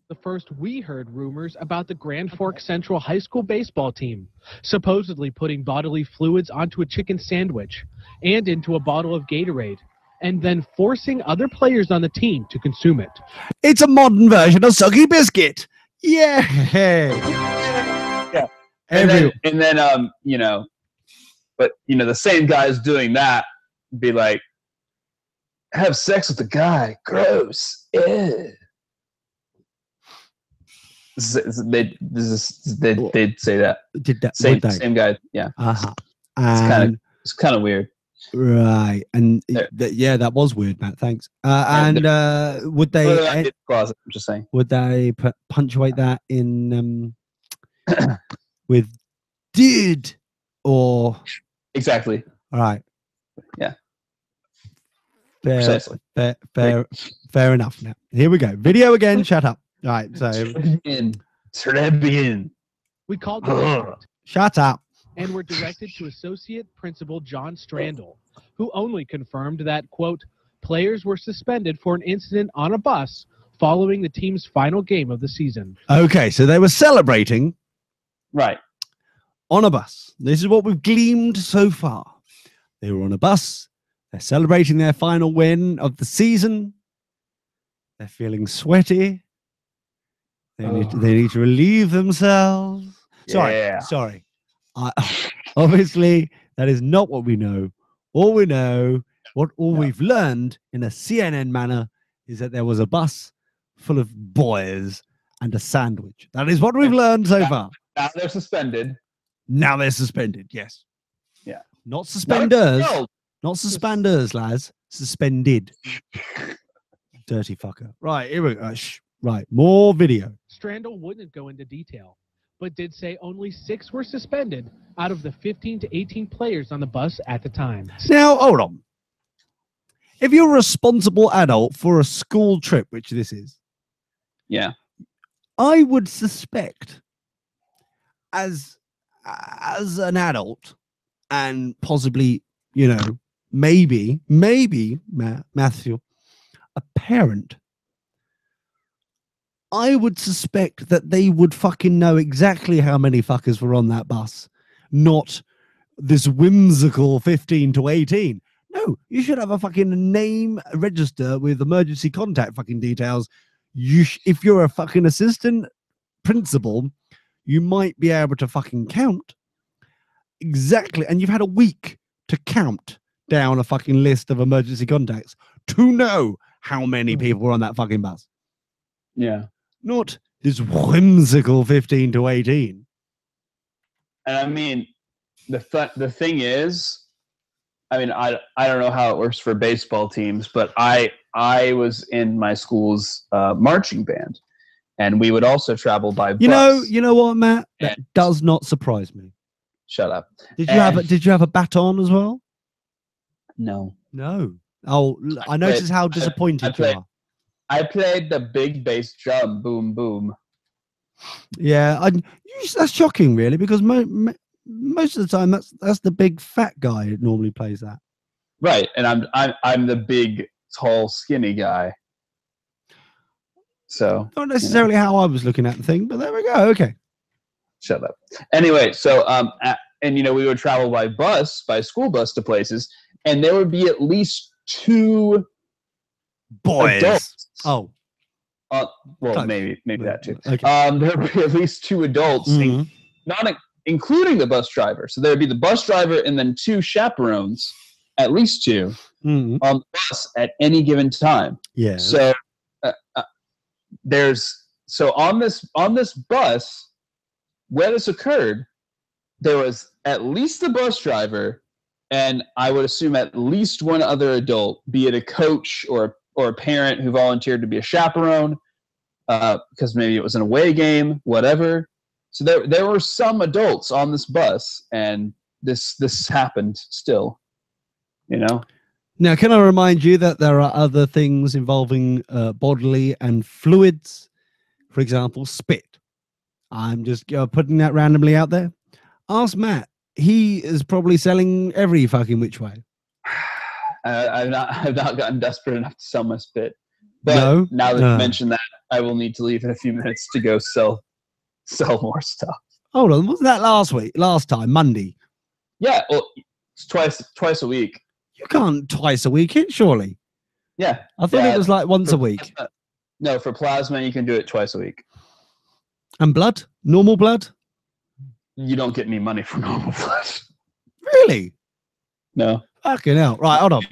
The first we heard rumors about the Grand Forks Central High School baseball team supposedly putting bodily fluids onto a chicken sandwich and into a bottle of Gatorade, and then forcing other players on the team to consume it. It's a modern version of Soggy Biscuit. Yeah. Yeah. And then but the same guys doing that be like, have sex with the guy. Gross. Ew. They'd say that. Did that? Same would they? same guy. Yeah. Uh-huh. It's kind of weird. Right, and yeah, that was weird, Matt. Thanks. And would they? Closet, I'm just saying. Would they punctuate that in with "did" or exactly? All right. Yeah. Fair enough. Now here we go. Video again. Shut up. All right. So Trebian. We called the shut up. And were directed to Associate Principal John Strandel, who only confirmed that, quote, players were suspended for an incident on a bus following the team's final game of the season. Okay, so they were celebrating. Right. On a bus. This is what we've gleaned so far. They were on a bus. They're celebrating their final win of the season. They're feeling sweaty. They need to relieve themselves. Sorry. Obviously, that is not what we know. All we know, we've learned in a CNN manner, is that there was a bus full of boys and a sandwich. That is what we've learned so far. Now they're suspended. Now they're suspended. Yes. Yeah. Not suspenders. Not suspenders, lads. Suspended. Dirty fucker. Right. Here we go. Right. More video. Strandel wouldn't go into detail, but did say only 6 were suspended out of the 15 to 18 players on the bus at the time. Now, hold on. If you're a responsible adult for a school trip, which this is, yeah, I would suspect as an adult and possibly, maybe, Matthew, a parent, I would suspect that they would fucking know exactly how many fuckers were on that bus, not this whimsical 15 to 18. No, you should have a fucking name register with emergency contact fucking details. If you're a fucking assistant principal, you might be able to fucking count exactly. And you've had a week to count down a fucking list of emergency contacts to know how many people were on that fucking bus. Yeah. Not this whimsical 15 to 18. And I mean, the thing is, I mean, I don't know how it works for baseball teams, but I was in my school's marching band, and we would also travel by bus. You know what, Matt? That does not surprise me. Shut up. Did you have a baton as well? No. Oh, I noticed how disappointed you are. I played the big bass drum, boom, boom. Yeah, that's shocking, really, because most of the time that's the big fat guy who normally plays that. Right, and I'm the big, tall, skinny guy. So not necessarily how I was looking at the thing, but there we go. Okay, shut up. Anyway, so and we would travel by school bus to places, and there would be at least 2 boys. Adults. Oh. Well, maybe that too. Okay. There would be at least 2 adults, not including the bus driver. So there would be the bus driver and then 2 chaperones, at least 2, on the bus at any given time. Yeah. So on this bus where this occurred, there was at least the bus driver, and I would assume at least one other adult, be it a coach or a parent who volunteered to be a chaperone, because maybe it was an away game, whatever. So there were some adults on this bus, and this happened still, Now, can I remind you that there are other things involving bodily and fluids, for example, spit. I'm just putting that randomly out there. Ask Matt. He is probably selling every fucking which way. I've not gotten desperate enough to sell my spit. But now that you mentioned that, I will need to leave in a few minutes to go sell more stuff. Hold on, wasn't that last time, Monday? Yeah, well, it's twice a week. You can't twice a week, surely. Yeah. I thought it was like once a week. No, for plasma, you can do it twice a week. And blood? Normal blood? You don't get any money for normal blood. Really? No. Fucking hell. Right, hold on.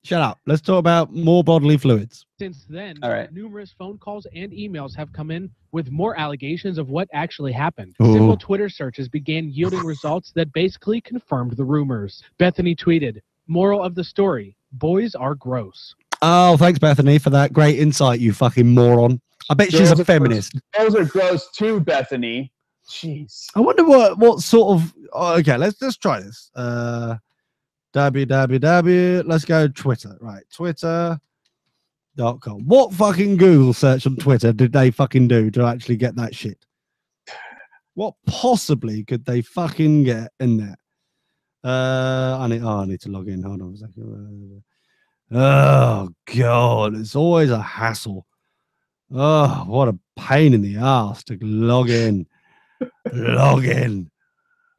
Shut up. Let's talk about more bodily fluids. Since then, All right. numerous phone calls and emails have come in with more allegations of what actually happened. Ooh. Simple Twitter searches began yielding results that basically confirmed the rumors. Bethany tweeted, "Moral of the story, boys are gross." Oh, thanks, Bethany, for that great insight, you fucking moron. I bet she's a feminist. Those are gross too, Bethany. Jeez. I wonder what sort of. Oh, okay, let's try this. www. Let's go Twitter. Right, Twitter.com. What fucking Google search on Twitter did they fucking do to actually get that shit? What possibly could they fucking get in there? I need to log in. Hold on a second. Oh god, it's always a hassle. Oh, what a pain in the ass to log in. Log in.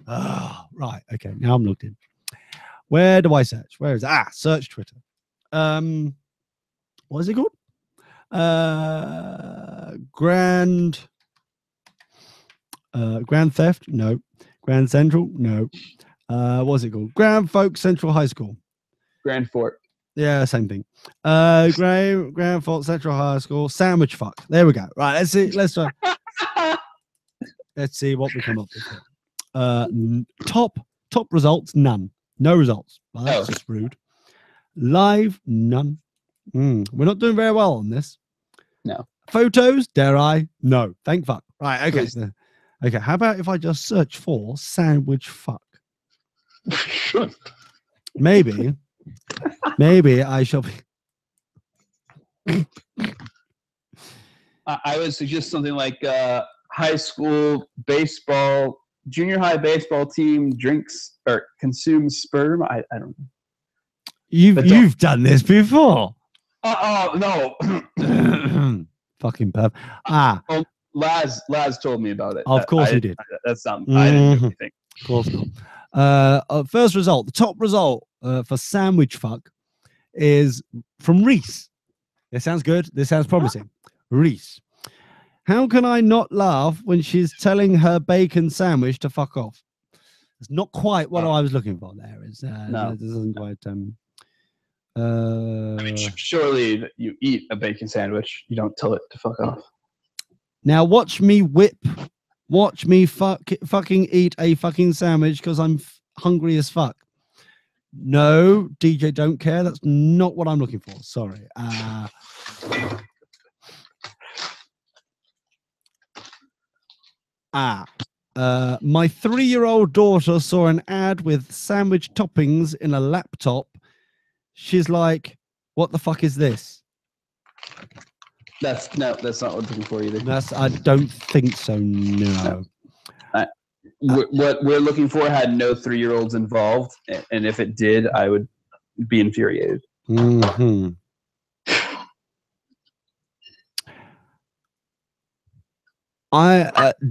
Oh, right. Okay, now I'm logged in. Where do I search? Where is it? Search Twitter. What is it called? Grand Theft? No. Grand Central? No. What's it called? Grand Folk Central High School. Grand Fort. Yeah, same thing. Grand Fort Central High School. Sandwich fuck. There we go. Right, let's see. Let's try. Let's see what we come up with. Top results, none. No results. Well, that's just rude. Live, none. We're not doing very well on this. No. Photos, dare I? No. Thank fuck. Right, okay. Okay, how about if I just search for sandwich fuck? Maybe I shall be. I would suggest something like high school baseball, junior high baseball team drinks or consumes sperm. I don't know. You've done this before. No. Fucking perv. Well, Laz told me about it. Of course he did. That's not. I didn't do anything. Of course not. First result, the top result for sandwich fuck is from Reese. This sounds good. This sounds promising. Reese. How can I not laugh when she's telling her bacon sandwich to fuck off? It's not quite what I was looking for there. It's, No. This isn't quite. Surely you eat a bacon sandwich. You don't tell it to fuck off. Now watch me whip. Watch me fucking eat a fucking sandwich because I'm hungry as fuck. No, DJ don't care. That's not what I'm looking for. Sorry. My 3-year-old daughter saw an ad with sandwich toppings in a laptop. She's like, what the fuck is this? That's not what we're looking for either. I don't think so, no. What we're looking for had no 3-year-olds involved, and if it did, I would be infuriated. Mm-hmm.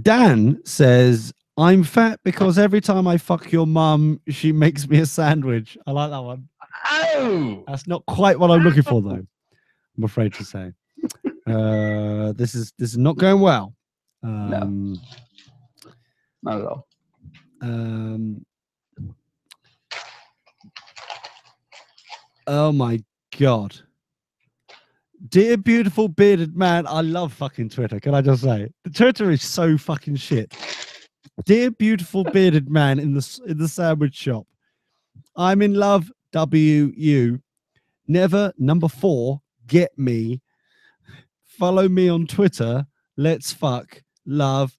Dan says, I'm fat because every time I fuck your mum, she makes me a sandwich. I like that one. Oh! That's not quite what I'm looking for, though. I'm afraid to say. This is not going well. No. Not at all. Oh my god. Dear beautiful bearded man, I love fucking Twitter. Can I just say, the Twitter is so fucking shit. Dear beautiful bearded man in the sandwich shop, I'm in love. WU. Never. Number 4. Get me. Follow me on Twitter. Let's fuck. Love.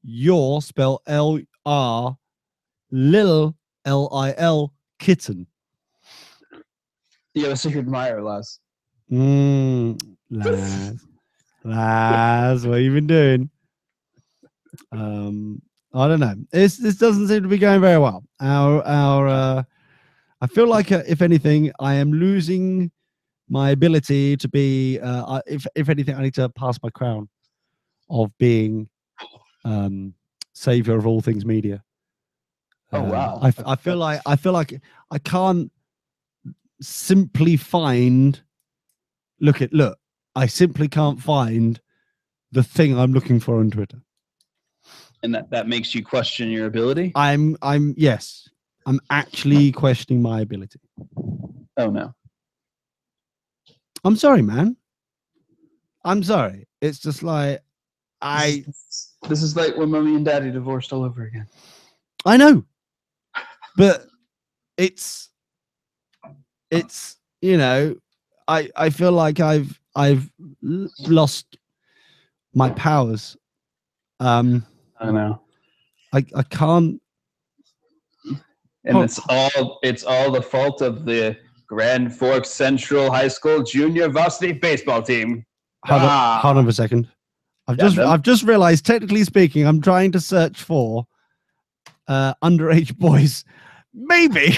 Your spell LR. Lil LIL kitten. You have a secret admirer, Laz. Laz, what you been doing? I don't know. This doesn't seem to be going very well. I feel like if anything, I am losing my ability to be. If anything, I need to pass my crown of being savior of all things media. Oh wow! I feel like I can't simply find. Look, I simply can't find the thing I'm looking for on Twitter. And that makes you question your ability? Yes. I'm actually questioning my ability. Oh no. I'm sorry, man. I'm sorry. It's just like This is like when mommy and daddy divorced all over again. I know, but it's you know, I feel like I've lost my powers. I know, I can't. and it's all the fault of the Grand Forks Central High School junior varsity baseball team. Hold on for a second. I've just realized, technically speaking, I'm trying to search for underage boys. Maybe.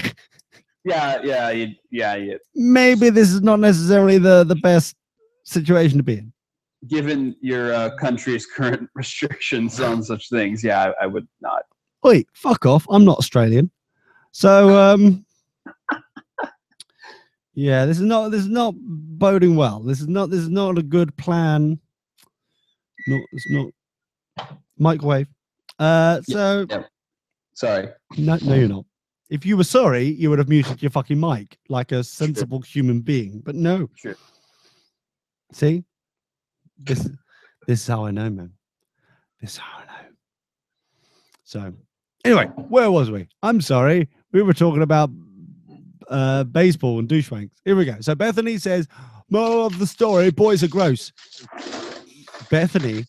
Yeah. Maybe this is not necessarily the best situation to be in. Given your country's current restrictions on such things, yeah, I would not. Wait, fuck off. I'm not Australian. So yeah, this is not boding well. This is not a good plan. No, it's not. Microwave. So Yeah. Sorry. No, you're not. If you were sorry, you would have muted your fucking mic like a sensible human being. But no. Sure. See? This is how I know, man. This is how I know. So anyway, where was we? I'm sorry. We were talking about baseball and douchebags. Here we go. So Bethany says, moral of the story, boys are gross. Bethany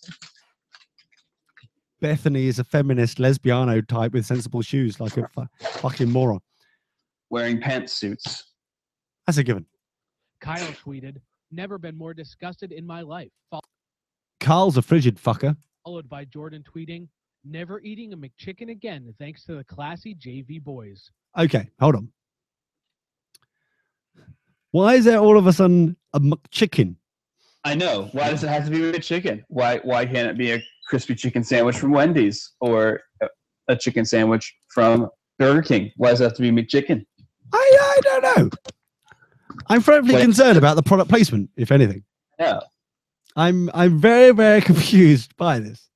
is a feminist lesbiano type with sensible shoes, like a fucking moron. Wearing pantsuits. That's a given. Kyle tweeted, never been more disgusted in my life. Carl's a frigid fucker. Followed by Jordan tweeting, never eating a McChicken again, thanks to the classy JV boys. Okay, hold on. Why is there all of a sudden a McChicken? I know. Why does it have to be a chicken? Why can't it be a crispy chicken sandwich from Wendy's or a chicken sandwich from Burger King? Why does it have to be McChicken? I don't know. I'm frankly concerned about the product placement, if anything. Yeah. I'm very, very confused by this.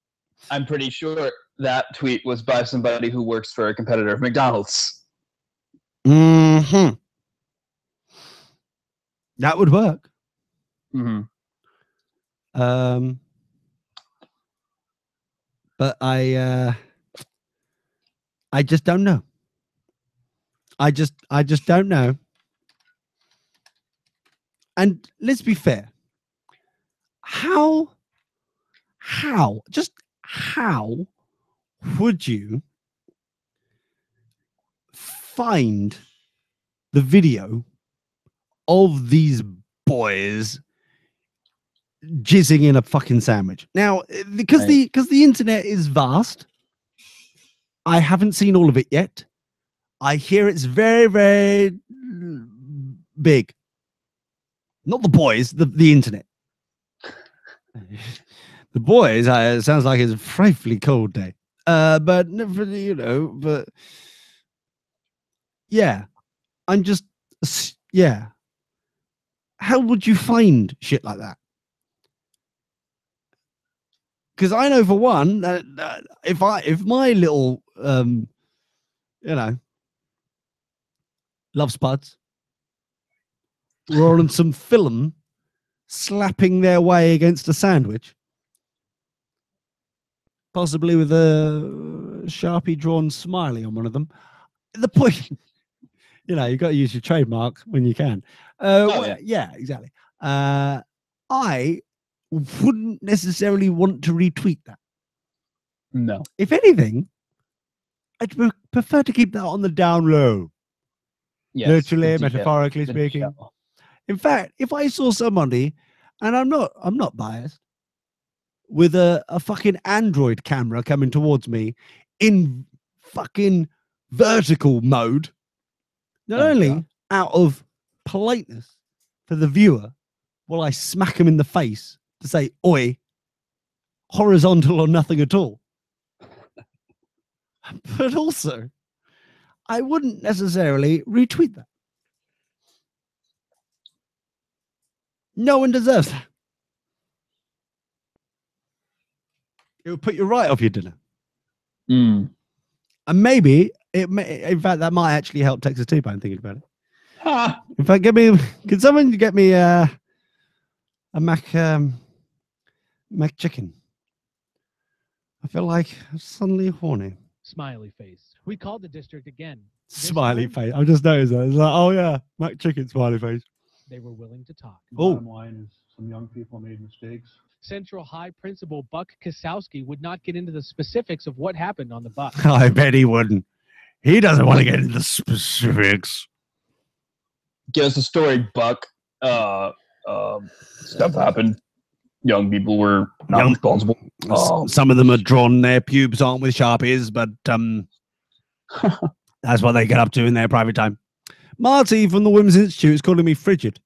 I'm pretty sure that tweet was by somebody who works for a competitor of McDonald's. Mm-hmm. That would work. Mm-hmm. But I just don't know. I just don't know. And let's be fair. How would you find the video of these boys jizzing in a fucking sandwich? Now, because the internet is vast, I haven't seen all of it yet. I hear it's very, very big. Not the boys, the internet. The boys, it sounds like it's a frightfully cold day. But you know, but yeah, I'm just yeah. How would you find shit like that? Because I know for one that if my little you know, love spuds were on some film slapping their way against a sandwich, possibly with a Sharpie drawn smiley on one of them. The point, you know, you've got to use your trademark when you can. Yeah, exactly. I wouldn't necessarily want to retweet that. No. If anything, I'd prefer to keep that on the down low. Yes, literally, metaphorically speaking. In fact, if I saw somebody, and I'm not biased, with a fucking Android camera coming towards me in fucking vertical mode, not only out of politeness for the viewer, will I smack him in the face to say, oi, horizontal or nothing at all. But also, I wouldn't necessarily retweet that. No one deserves that. It would put you right off your dinner. Mm. And maybe in fact, that might actually help Texas T-Bone thinking about it. In fact, can someone get me a Mac chicken. I feel like I'm suddenly horny. Smiley face. We called the district again. This Smiley time, face. I just noticed that. It's like, oh yeah, Mac chicken, smiley face. They were willing to talk. Oh. Bottom line is some young people made mistakes. Central High Principal Buck Kosowski would not get into the specifics of what happened on the bus. I bet he wouldn't. He doesn't want to get into the specifics. Give us a story, Buck. Stuff happened. Young people were not responsible. Some of them are drawn their pubes on with Sharpies, but that's what they get up to in their private time. Marty from the Women's Institute is calling me frigid.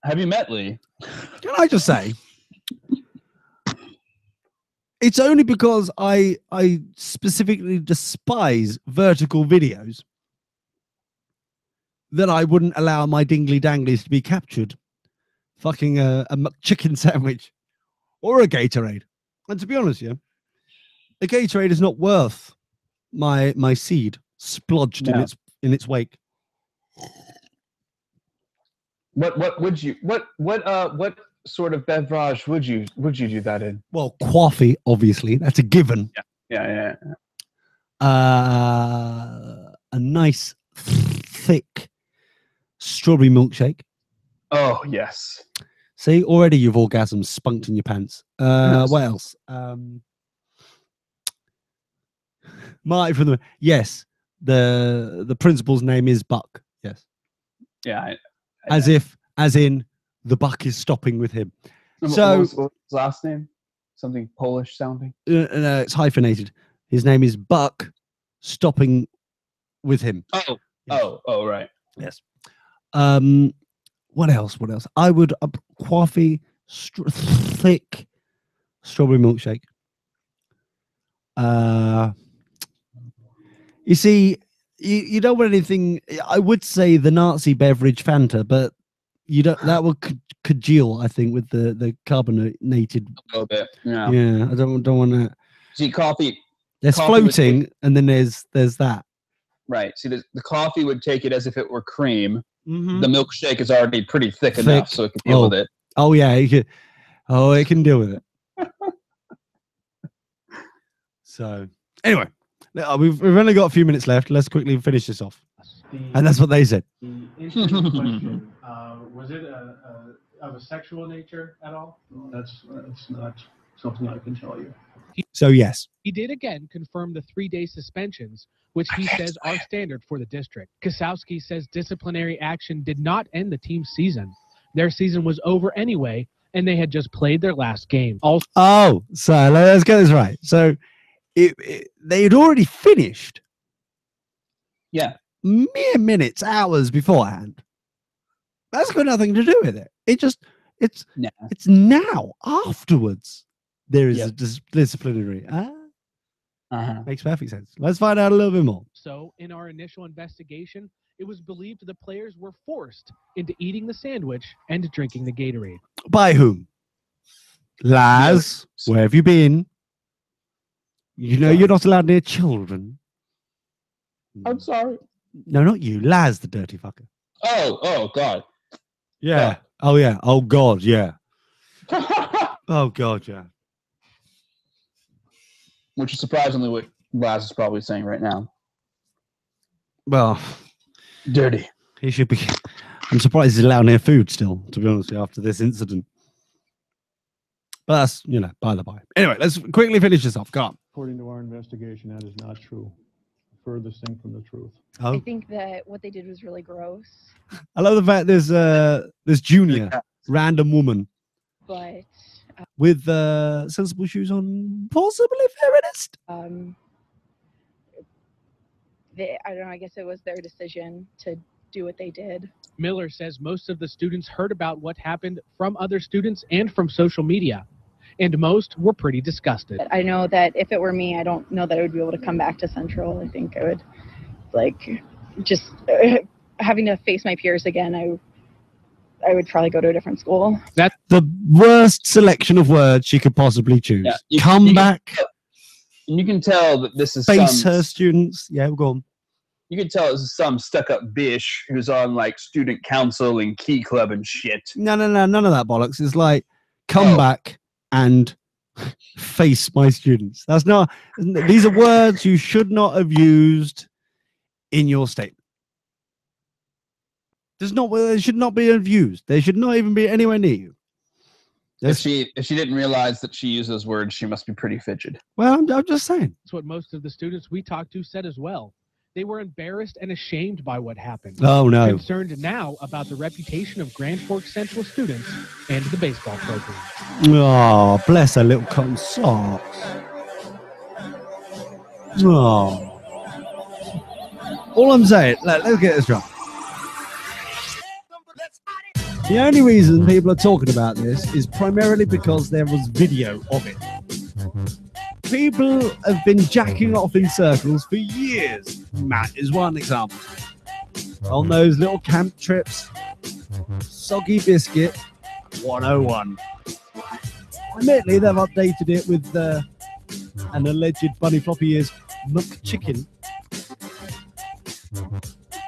Have you met Lee? Can I just say, it's only because I specifically despise vertical videos that I wouldn't allow my dingly danglies to be captured. Fucking a chicken sandwich or a Gatorade. And to be honest, yeah, a Gatorade is not worth my seed splodged in its wake. What would you what sort of beverage would you do that in? Well, coffee, obviously, that's a given. Yeah. A nice thick strawberry milkshake. Oh yes. See, already you've orgasm spunked in your pants. What else? Marty from the the principal's name is Buck. Yes. Yeah. As in the buck is stopping with him. So what's his last name? Something Polish sounding? No, it's hyphenated. His name is Buck stopping with him. Oh, right. Yes. What else? I would coffee, thick strawberry milkshake. You see, you don't want anything. I would say the Nazi beverage Fanta, but you don't. That would congeal, I think, with the carbonated. A little bit. Yeah. Yeah, I don't want to. See, coffee. There's floating, and then there's that. Right. See, the coffee would take it as if it were cream. Mm-hmm. The milkshake is already pretty thick enough, so it can deal with it. Oh yeah, it can deal with it. So anyway, we've only got a few minutes left. Let's quickly finish this off. And that's what they said. The incident question, was it of a sexual nature at all? That's not something I can tell you. So yes. He did again confirm the 3-day suspensions, which he says are standard for the district. Kosowski says disciplinary action did not end the team's season. Their season was over anyway, and they had just played their last game. So let's get this right. So they had already finished. Yeah. Mere minutes, hours beforehand. That's got nothing to do with it. It's now afterwards. There is a disciplinary. Makes perfect sense. Let's find out a little bit more. So, in our initial investigation, it was believed the players were forced into eating the sandwich and drinking the Gatorade. By whom? Laz, where have you been? You know you're not allowed near children. I'm sorry. No, not you. Laz, the dirty fucker. Oh, God. Yeah. Oh, yeah. Oh, God, yeah. Oh, God, yeah. Which is surprisingly what Laz is probably saying right now. Well, dirty. He should be. I'm surprised he's allowed near food still, to be honest, after this incident. But that's, by the by. Anyway, let's quickly finish this off. Go on. According to our investigation, that is not true. Furthest thing from the truth. Oh. I think that what they did was really gross. I love the fact there's Junior, random woman. But with sensible shoes on, possibly feminist. I don't know. I guess it was their decision to do what they did. Miller says most of the students heard about what happened from other students and from social media, and most were pretty disgusted. But I know that if it were me, I don't know that I would be able to come back to Central. I think I would, just having to face my peers again. I would probably go to a different school. That's the worst selection of words she could possibly choose. Yeah, come back. You can tell that this is face her students. Yeah, we'll go on. You could tell it was some stuck-up bish who's on like student council and key club and shit. No, none of that bollocks. It's like, come back and face my students. That's not. These are words you should not have used in your statement. They should not be used. They should not even be anywhere near you. If she didn't realize that she used those words, she must be pretty fidget. Well, I'm just saying. That's what most of the students we talked to said as well. They were embarrassed and ashamed by what happened. Oh, no. Concerned now about the reputation of Grand Forks Central students and the baseball program. Oh, bless her little cotton socks. Oh. All I'm saying, let's get this right. The only reason people are talking about this is primarily because there was video of it. People have been jacking off in circles for years. Matt is one example. On those little camp trips, Soggy Biscuit 101. Admittedly, they've updated it with an alleged Bunny Floppy Ears McChicken.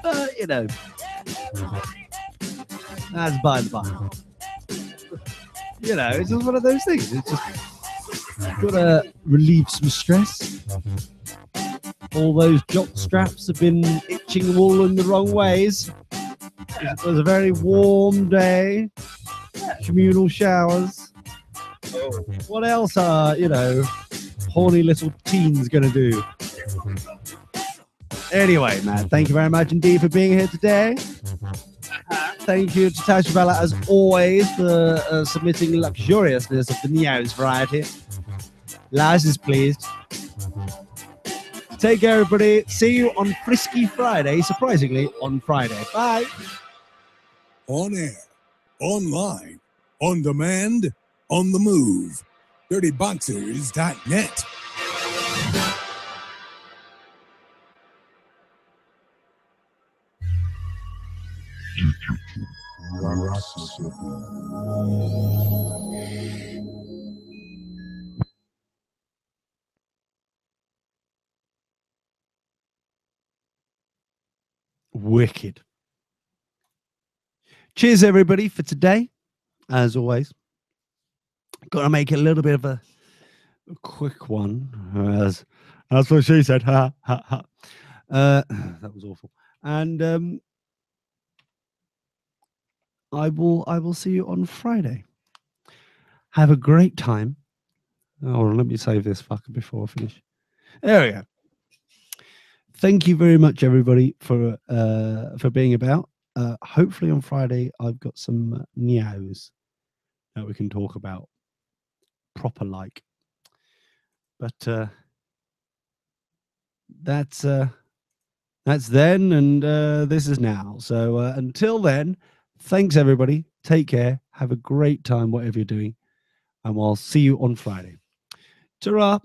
But, you know, that's by the by. You know, it's just one of those things. It's just got to relieve some stress. All those jock straps have been itching all in the wrong ways. It was a very warm day. Communal showers. What else are, you know, horny little teens going to do? Anyway, man, thank you very much indeed for being here today. Thank you to Tasha Bella, as always, for submitting luxuriousness of the Neos variety. Lars is pleased. Take care, everybody. See you on Frisky Friday, surprisingly, on Friday. Bye. On air, online, on demand, on the move. DirtyBoxers.net. Wicked. Cheers, everybody, for today. As always, got to make it a little bit of a quick one. That's what she said. Ha ha ha. That was awful. And I will see you on Friday. Have a great time. Oh, let me save this fucker before I finish. There we go. Thank you very much, everybody, for being about. Hopefully on Friday I've got some news that we can talk about proper like. But that's then, and this is now. So until then, thanks everybody. Take care. Have a great time, whatever you're doing, and we'll see you on Friday. Ta-ra.